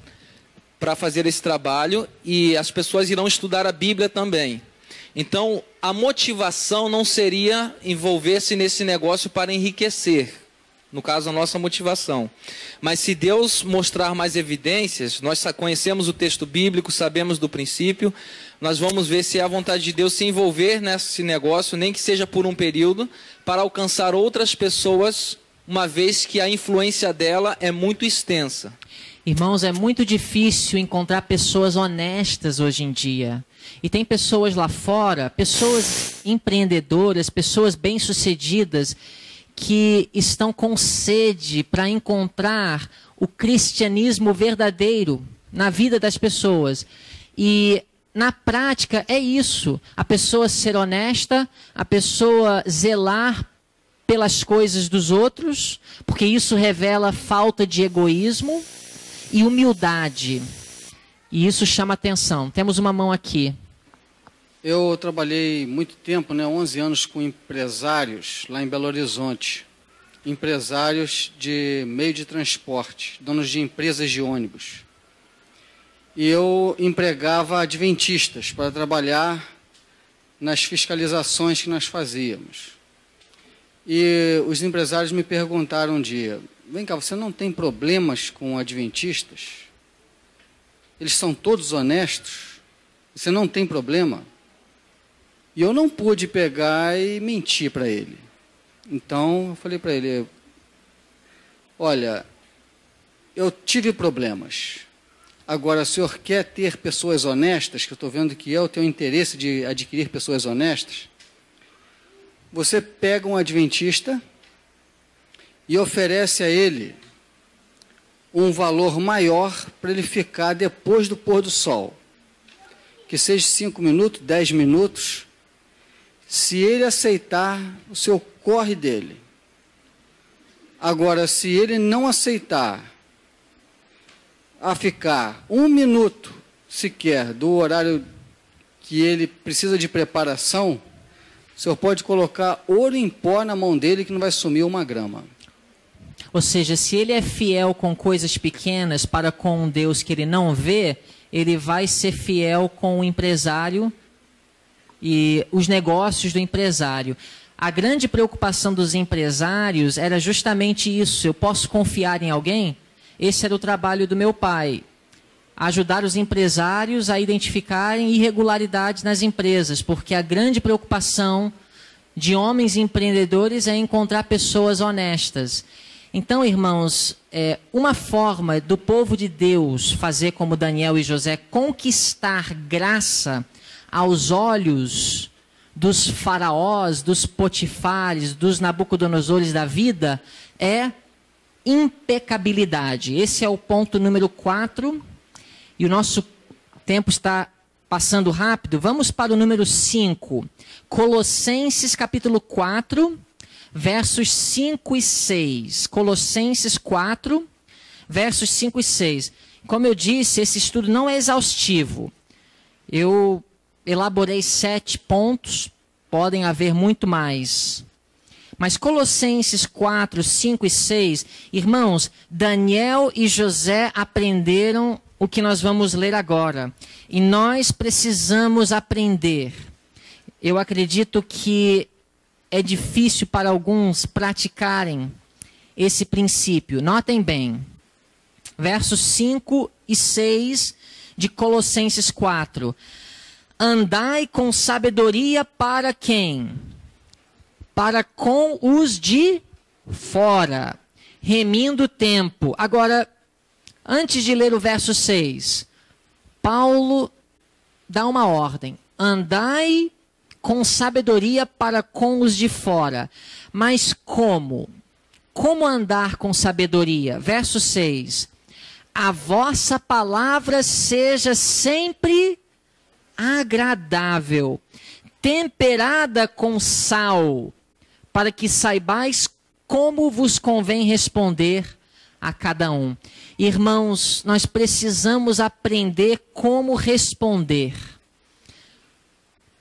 Speaker 3: para fazer esse trabalho e as pessoas irão estudar a Bíblia também. Então, a motivação não seria envolver-se nesse negócio para enriquecer. No caso, a nossa motivação. Mas se Deus mostrar mais evidências, nós conhecemos o texto bíblico, sabemos do princípio, nós vamos ver se é a vontade de Deus se envolver nesse negócio, nem que seja por um período, para alcançar outras pessoas, uma vez que a influência dela é muito extensa.
Speaker 1: Irmãos, é muito difícil encontrar pessoas honestas hoje em dia. E tem pessoas lá fora, pessoas empreendedoras, pessoas bem-sucedidas, que estão com sede para encontrar o cristianismo verdadeiro na vida das pessoas. E na prática é isso, a pessoa ser honesta, a pessoa zelar pelas coisas dos outros, porque isso revela falta de egoísmo e humildade. E isso chama atenção. Temos uma mão aqui.
Speaker 4: Eu trabalhei muito tempo, 11 anos com empresários lá em Belo Horizonte. Empresários de meio de transporte, donos de empresas de ônibus. E eu empregava adventistas para trabalhar nas fiscalizações que nós fazíamos. E os empresários me perguntaram um dia: vem cá, você não tem problemas com adventistas? Eles são todos honestos? Você não tem problema? E eu não pude pegar e mentir para ele. Então, eu falei para ele: olha, eu tive problemas. Agora, o senhor quer ter pessoas honestas, que eu estou vendo que eu tenho interesse de adquirir pessoas honestas, você pega um adventista e oferece a ele um valor maior para ele ficar depois do pôr do sol. Que seja 5 minutos, 10 minutos. Se ele aceitar, o senhor corre dele. Agora, se ele não aceitar a ficar 1 minuto sequer do horário que ele precisa de preparação, o senhor pode colocar ouro em pó na mão dele que não vai sumir uma grama.
Speaker 1: Ou seja, se ele é fiel com coisas pequenas para com um Deus que ele não vê, ele vai ser fiel com o empresário e os negócios do empresário. A grande preocupação dos empresários era justamente isso: eu posso confiar em alguém? Esse era o trabalho do meu pai, ajudar os empresários a identificarem irregularidades nas empresas, porque a grande preocupação de homens empreendedores é encontrar pessoas honestas. Então, irmãos, uma forma do povo de Deus fazer como Daniel e José, conquistar graça aos olhos dos faraós, dos potifares, dos Nabucodonosores da vida, é impecabilidade. Esse é o ponto número 4. E o nosso tempo está passando rápido. Vamos para o número 5. Colossenses capítulo 4, versos 5 e 6. Colossenses 4, versos 5 e 6. Como eu disse, esse estudo não é exaustivo. Eu elaborei 7 pontos, podem haver muito mais. Mas Colossenses 4, 5 e 6, irmãos, Daniel e José aprenderam o que nós vamos ler agora. E nós precisamos aprender. Eu acredito que é difícil para alguns praticarem esse princípio. Notem bem, versos 5 e 6 de Colossenses 4. Andai com sabedoria para quem? Para com os de fora, remindo o tempo. Agora, antes de ler o verso 6, Paulo dá uma ordem: andai com sabedoria para com os de fora. Mas como? Como andar com sabedoria? Verso 6. A vossa palavra seja sempre agradável, temperada com sal, para que saibais como vos convém responder a cada um. Irmãos, nós precisamos aprender como responder.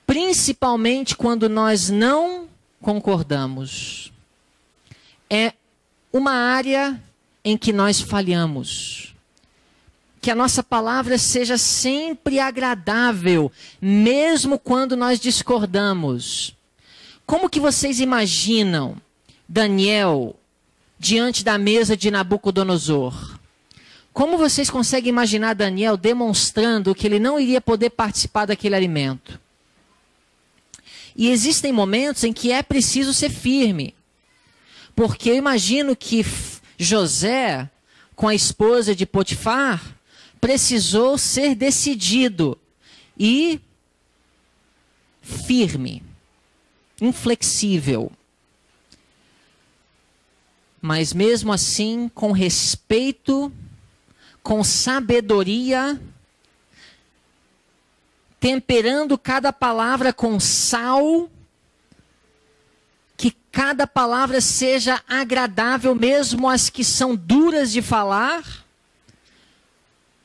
Speaker 1: Principalmente quando nós não concordamos. É uma área em que nós falhamos. Que a nossa palavra seja sempre agradável, mesmo quando nós discordamos. Como que vocês imaginam Daniel diante da mesa de Nabucodonosor? Como vocês conseguem imaginar Daniel demonstrando que ele não iria poder participar daquele alimento? E existem momentos em que é preciso ser firme. Porque eu imagino que José, com a esposa de Potifar, precisou ser decidido e firme, inflexível. Mas mesmo assim, com respeito, com sabedoria, temperando cada palavra com sal, que cada palavra seja agradável, mesmo as que são duras de falar,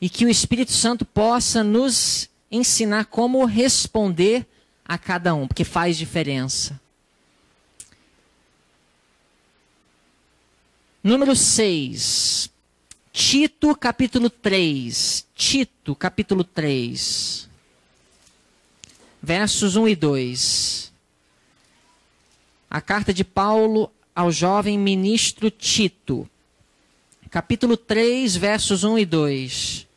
Speaker 1: e que o Espírito Santo possa nos ensinar como responder a cada um, porque faz diferença. Número 6. Tito, capítulo 3. Tito, capítulo 3. Versos 1 e 2. A carta de Paulo ao jovem ministro Tito. Capítulo 3, versos 1 e 2.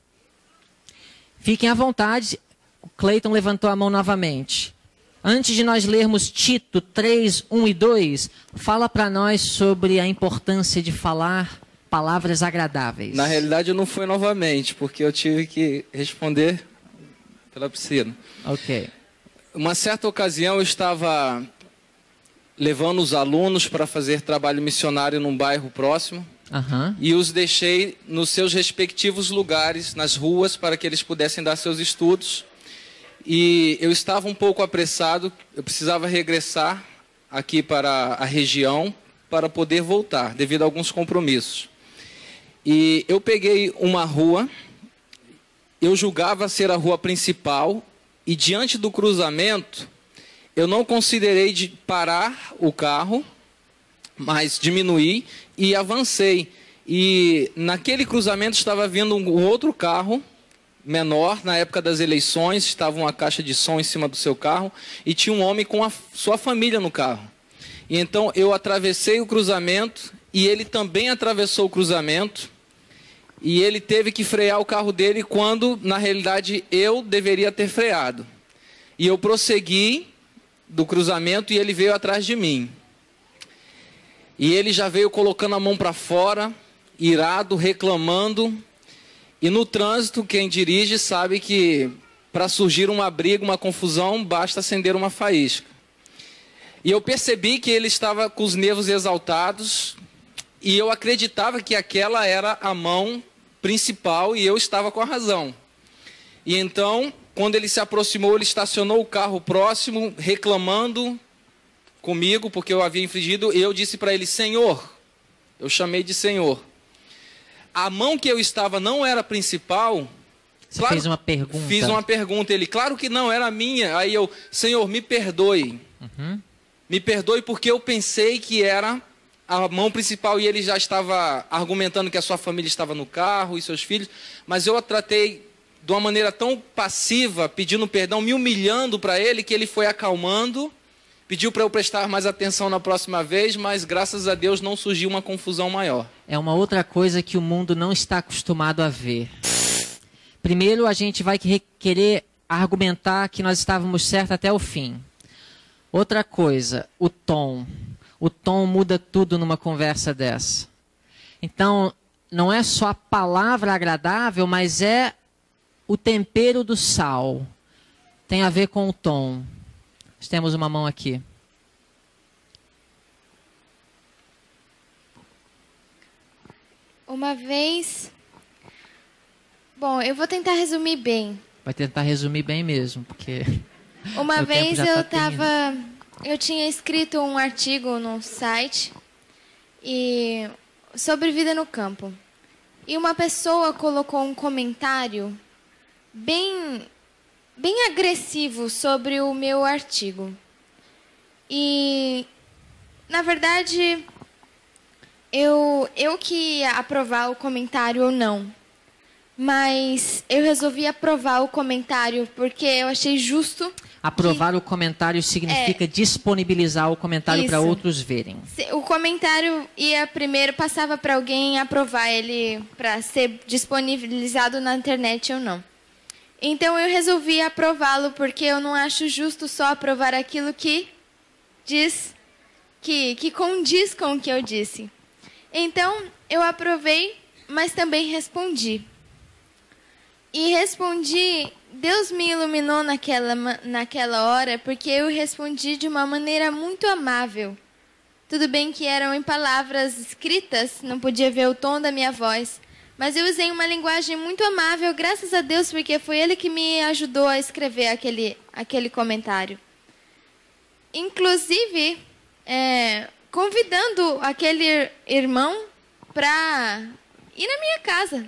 Speaker 1: Fiquem à vontade. O Cleiton levantou a mão novamente. Antes de nós lermos Tito 3, 1 e 2, fala para nós sobre a importância de falar palavras agradáveis.
Speaker 3: Na realidade, não foi novamente, porque eu tive que responder pela Priscila.
Speaker 1: Ok.
Speaker 3: Uma certa ocasião, eu estava levando os alunos para fazer trabalho missionário num bairro próximo. E os deixei nos seus respectivos lugares, nas ruas, para que eles pudessem dar seus estudos. E eu estava um pouco apressado, eu precisava regressar aqui para a região para poder voltar, devido a alguns compromissos. E eu peguei uma rua, eu julgava ser a rua principal, e diante do cruzamento, eu não considerei de parar o carro, mas diminuí e avancei. E naquele cruzamento estava vindo um outro carro, menor, na época das eleições, estava uma caixa de som em cima do seu carro, e tinha um homem com a sua família no carro. E então eu atravessei o cruzamento, e ele também atravessou o cruzamento, e ele teve que frear o carro dele quando, na realidade, eu deveria ter freado. E eu prossegui do cruzamento e ele veio atrás de mim. E ele já veio colocando a mão para fora, irado, reclamando. E no trânsito, quem dirige sabe que para surgir uma briga, uma confusão, basta acender uma faísca. E eu percebi que ele estava com os nervos exaltados, e eu acreditava que aquela era a mão principal e eu estava com a razão. E então, quando ele se aproximou, ele estacionou o carro próximo, reclamando comigo, porque eu havia infringido, e eu disse para ele: Senhor, eu chamei de Senhor. A mão que eu estava não era a principal.
Speaker 1: Você fez uma pergunta.
Speaker 3: Fiz uma pergunta. Ele, claro que não, era a minha. Aí eu, Senhor, me perdoe. Me perdoe porque eu pensei que era a mão principal, e ele já estava argumentando que a sua família estava no carro e seus filhos. Mas eu a tratei de uma maneira tão passiva, pedindo perdão, me humilhando para ele, que ele foi acalmando. Pediu para eu prestar mais atenção na próxima vez, mas graças a Deus não surgiu uma confusão maior.
Speaker 1: É uma outra coisa que o mundo não está acostumado a ver. Primeiro, a gente vai querer argumentar que nós estávamos certos até o fim. Outra coisa, o tom. O tom muda tudo numa conversa dessa. Então, não é só a palavra agradável, mas é o tempero do sal. Tem a ver com o tom. Nós temos uma mão aqui.
Speaker 5: Uma vez... Bom, eu vou tentar resumir bem.
Speaker 1: Vai tentar resumir bem mesmo, porque...
Speaker 5: Uma vez eu tinha escrito um artigo no site sobre vida no campo. E uma pessoa colocou um comentário bem agressivo sobre o meu artigo. E, na verdade, eu que ia aprovar o comentário ou não. Mas eu resolvi aprovar o comentário porque eu achei justo.
Speaker 1: Aprovar o comentário significa disponibilizar o comentário para outros verem.
Speaker 5: O comentário ia primeiro, passava para alguém aprovar ele para ser disponibilizado na internet ou não. Então eu resolvi aprová-lo porque eu não acho justo só aprovar aquilo que diz, que condiz com o que eu disse. Então eu aprovei, mas também respondi. E respondi, Deus me iluminou naquela hora, porque eu respondi de uma maneira muito amável. Tudo bem que eram em palavras escritas, não podia ver o tom da minha voz, mas eu usei uma linguagem muito amável, graças a Deus, porque foi Ele que me ajudou a escrever aquele comentário. Inclusive, convidando aquele irmão para ir na minha casa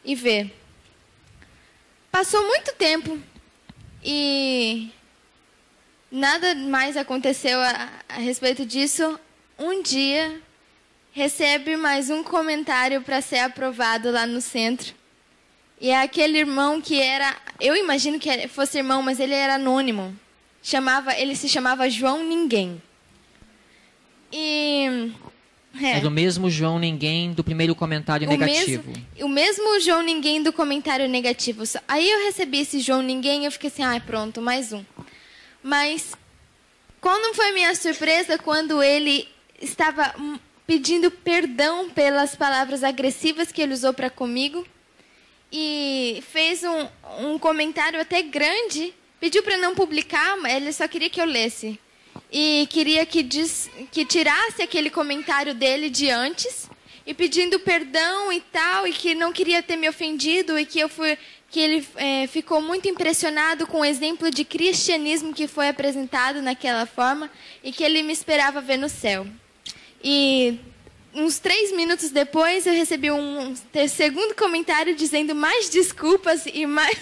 Speaker 5: e ver. Passou muito tempo e nada mais aconteceu a respeito disso. Um dia, recebe mais um comentário para ser aprovado lá no centro. E é aquele irmão que era... Eu imagino que fosse irmão, mas ele era anônimo. Ele se chamava João Ninguém.
Speaker 1: Era o mesmo João Ninguém do primeiro comentário negativo.
Speaker 5: O mesmo João Ninguém do comentário negativo. Aí eu recebi esse João Ninguém e eu fiquei assim, pronto, mais um. Mas qual não foi minha surpresa quando ele estava pedindo perdão pelas palavras agressivas que ele usou para comigo e fez um comentário até grande, pediu para não publicar, mas ele só queria que eu lesse. E queria que tirasse aquele comentário dele de antes, e pedindo perdão e tal, e que não queria ter me ofendido, e que ele ficou muito impressionado com o exemplo de cristianismo que foi apresentado naquela forma, e que ele me esperava ver no céu. E uns 3 minutos depois, eu recebi um segundo comentário dizendo mais desculpas e mais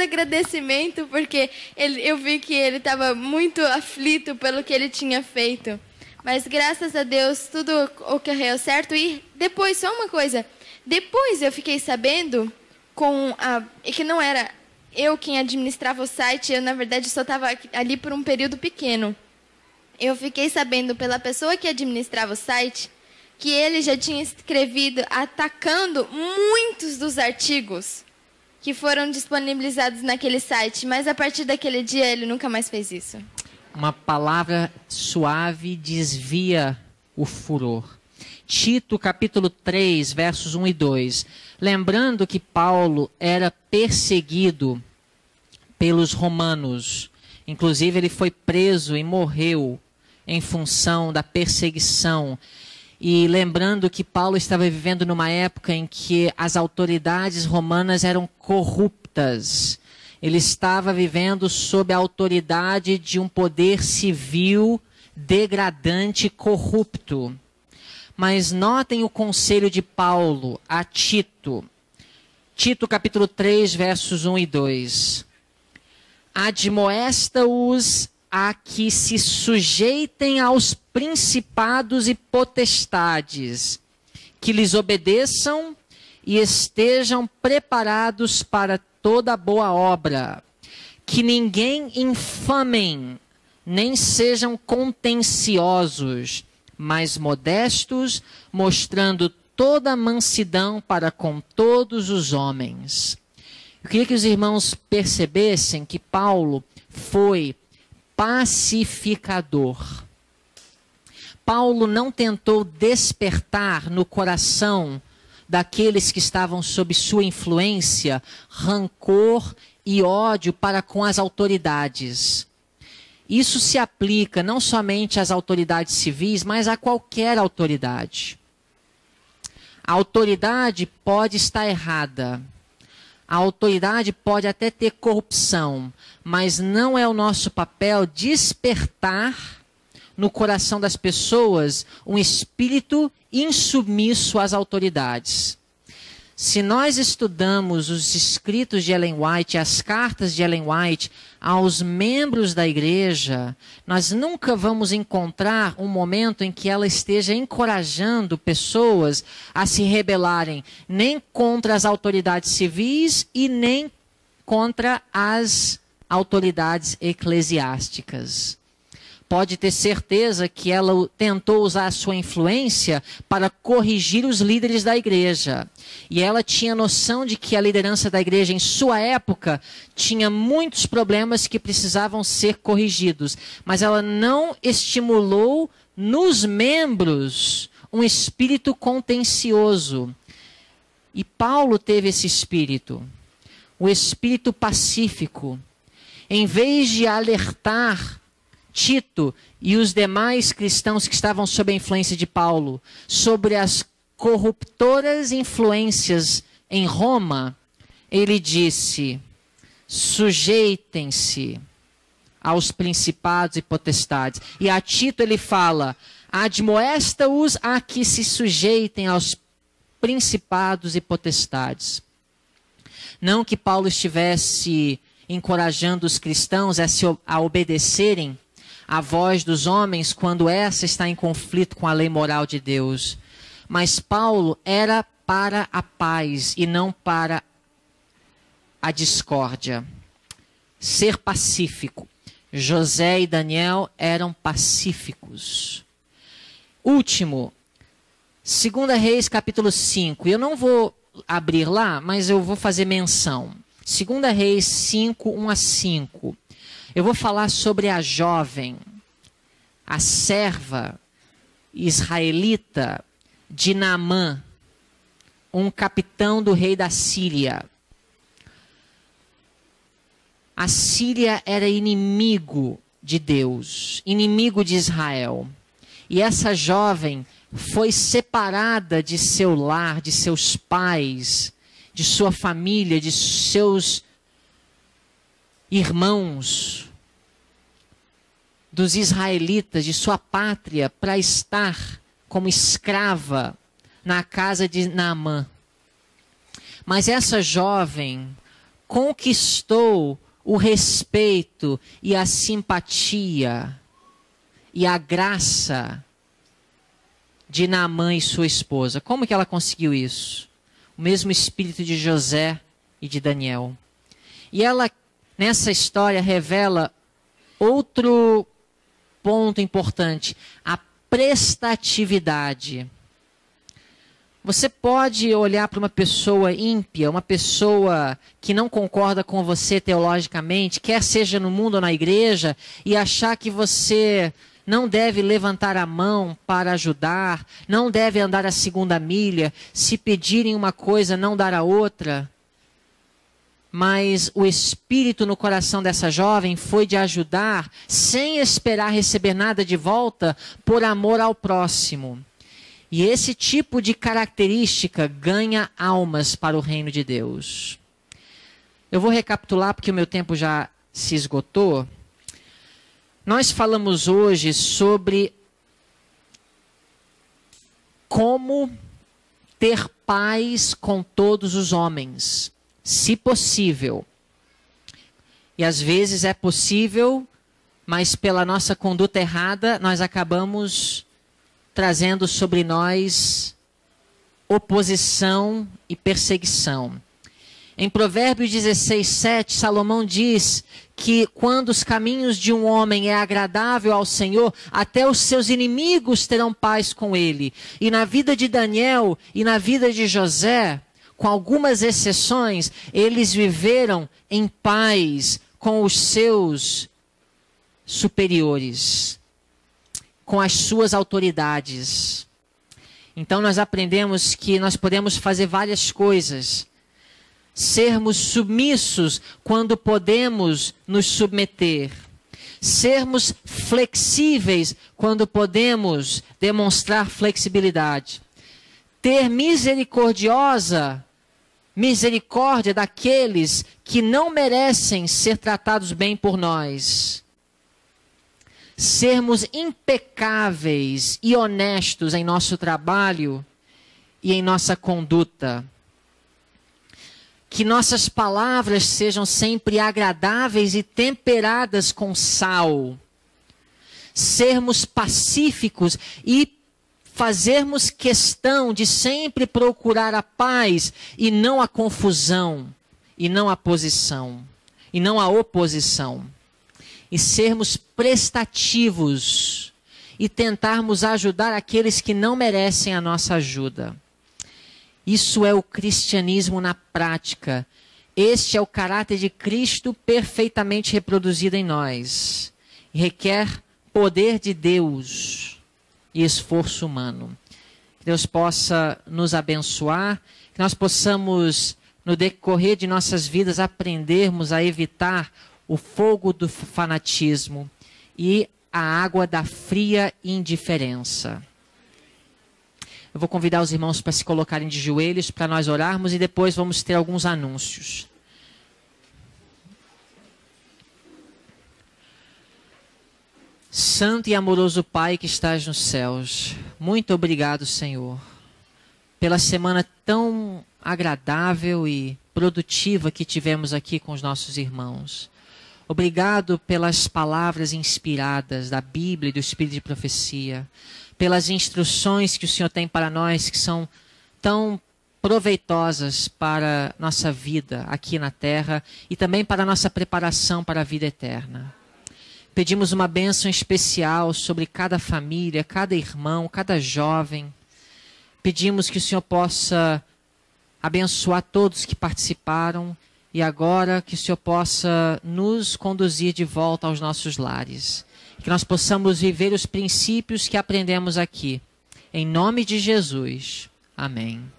Speaker 5: agradecimento, porque eu vi que ele estava muito aflito pelo que ele tinha feito. Mas, graças a Deus, tudo ocorreu certo. E depois, só uma coisa, depois eu fiquei sabendo que não era eu quem administrava o site, eu, na verdade, só estava ali por um período pequeno. Eu fiquei sabendo pela pessoa que administrava o site que ele já tinha escrevido atacando muitos dos artigos que foram disponibilizados naquele site, mas a partir daquele dia ele nunca mais fez isso.
Speaker 1: Uma palavra suave desvia o furor. Tito, capítulo 3, versos 1 e 2. Lembrando que Paulo era perseguido pelos romanos. Inclusive, ele foi preso e morreu em função da perseguição. E lembrando que Paulo estava vivendo numa época em que as autoridades romanas eram corruptas. Ele estava vivendo sob a autoridade de um poder civil degradante e corrupto. Mas notem o conselho de Paulo a Tito. Tito capítulo 3, versos 1 e 2. Admoesta-os a que se sujeitem aos principados e potestades, que lhes obedeçam e estejam preparados para toda boa obra, que ninguém infamem, nem sejam contenciosos, mas modestos, mostrando toda a mansidão para com todos os homens. Eu queria que os irmãos percebessem que Paulo foi pacificador. Paulo não tentou despertar no coração daqueles que estavam sob sua influência rancor e ódio para com as autoridades. Isso se aplica não somente às autoridades civis, mas a qualquer autoridade. A autoridade pode estar errada. A autoridade pode até ter corrupção, mas não é o nosso papel despertar no coração das pessoas um espírito insubmisso às autoridades. Se nós estudamos os escritos de Ellen White, as cartas de Ellen White aos membros da igreja, nós nunca vamos encontrar um momento em que ela esteja encorajando pessoas a se rebelarem, nem contra as autoridades civis e nem contra as autoridades eclesiásticas. Pode ter certeza que ela tentou usar a sua influência para corrigir os líderes da igreja. E ela tinha noção de que a liderança da igreja em sua época tinha muitos problemas que precisavam ser corrigidos. Mas ela não estimulou nos membros um espírito contencioso. E Paulo teve esse espírito, o espírito pacífico. Em vez de alertar Tito e os demais cristãos que estavam sob a influência de Paulo sobre as corruptoras influências em Roma, ele disse: sujeitem-se aos principados e potestades. E a Tito ele fala: admoesta-os a que se sujeitem aos principados e potestades. Não que Paulo estivesse encorajando os cristãos a obedecerem à voz dos homens quando essa está em conflito com a lei moral de Deus. Mas Paulo era para a paz e não para a discórdia. Ser pacífico. José e Daniel eram pacíficos. Último, 2 Reis capítulo 5. Eu não vou abrir lá, mas eu vou fazer menção. 2 Reis 5, 1 a 5. Eu vou falar sobre a jovem, a serva israelita de Naamã, um capitão do rei da Síria. A Síria era inimigo de Deus, inimigo de Israel. E essa jovem foi separada de seu lar, de seus pais, de sua família, de seus irmãos, dos israelitas, de sua pátria, para estar como escrava na casa de Naamã. Mas essa jovem conquistou o respeito e a simpatia e a graça de Naamã e sua esposa. Como que ela conseguiu isso? O mesmo espírito de José e de Daniel. E ela, nessa história, revela outro ponto importante: a prestatividade. Você pode olhar para uma pessoa ímpia, uma pessoa que não concorda com você teologicamente, quer seja no mundo ou na igreja, e achar que você não deve levantar a mão para ajudar, não deve andar a segunda milha, se pedirem uma coisa, não dar a outra. Mas o espírito no coração dessa jovem foi de ajudar, sem esperar receber nada de volta, por amor ao próximo. E esse tipo de característica ganha almas para o reino de Deus. Eu vou recapitular porque o meu tempo já se esgotou. Nós falamos hoje sobre como ter paz com todos os homens, se possível. E às vezes é possível, mas pela nossa conduta errada, nós acabamos trazendo sobre nós oposição e perseguição. Em Provérbios 16, 7, Salomão diz que quando os caminhos de um homem é agradável ao Senhor, até os seus inimigos terão paz com ele. E na vida de Daniel e na vida de José, com algumas exceções, eles viveram em paz com os seus superiores, com as suas autoridades. Então nós aprendemos que nós podemos fazer várias coisas. Sermos submissos quando podemos nos submeter. Sermos flexíveis quando podemos demonstrar flexibilidade. Ter misericórdia daqueles que não merecem ser tratados bem por nós. Sermos impecáveis e honestos em nosso trabalho e em nossa conduta. Que nossas palavras sejam sempre agradáveis e temperadas com sal. Sermos pacíficos e fazermos questão de sempre procurar a paz e não a confusão, e não a posição, e não a oposição. E sermos prestativos e tentarmos ajudar aqueles que não merecem a nossa ajuda. Isso é o cristianismo na prática. Este é o caráter de Cristo perfeitamente reproduzido em nós. Requer poder de Deus e esforço humano. Que Deus possa nos abençoar, que nós possamos, no decorrer de nossas vidas, aprendermos a evitar o fogo do fanatismo e a água da fria indiferença. Eu vou convidar os irmãos para se colocarem de joelhos para nós orarmos e depois vamos ter alguns anúncios. Santo e amoroso Pai que estás nos céus, muito obrigado, Senhor, pela semana tão agradável e produtiva que tivemos aqui com os nossos irmãos. Obrigado pelas palavras inspiradas da Bíblia e do Espírito de Profecia, pelas instruções que o Senhor tem para nós, que são tão proveitosas para nossa vida aqui na terra e também para a nossa preparação para a vida eterna. Pedimos uma bênção especial sobre cada família, cada irmão, cada jovem. Pedimos que o Senhor possa abençoar todos que participaram e agora que o Senhor possa nos conduzir de volta aos nossos lares. Que nós possamos viver os princípios que aprendemos aqui. Em nome de Jesus. Amém.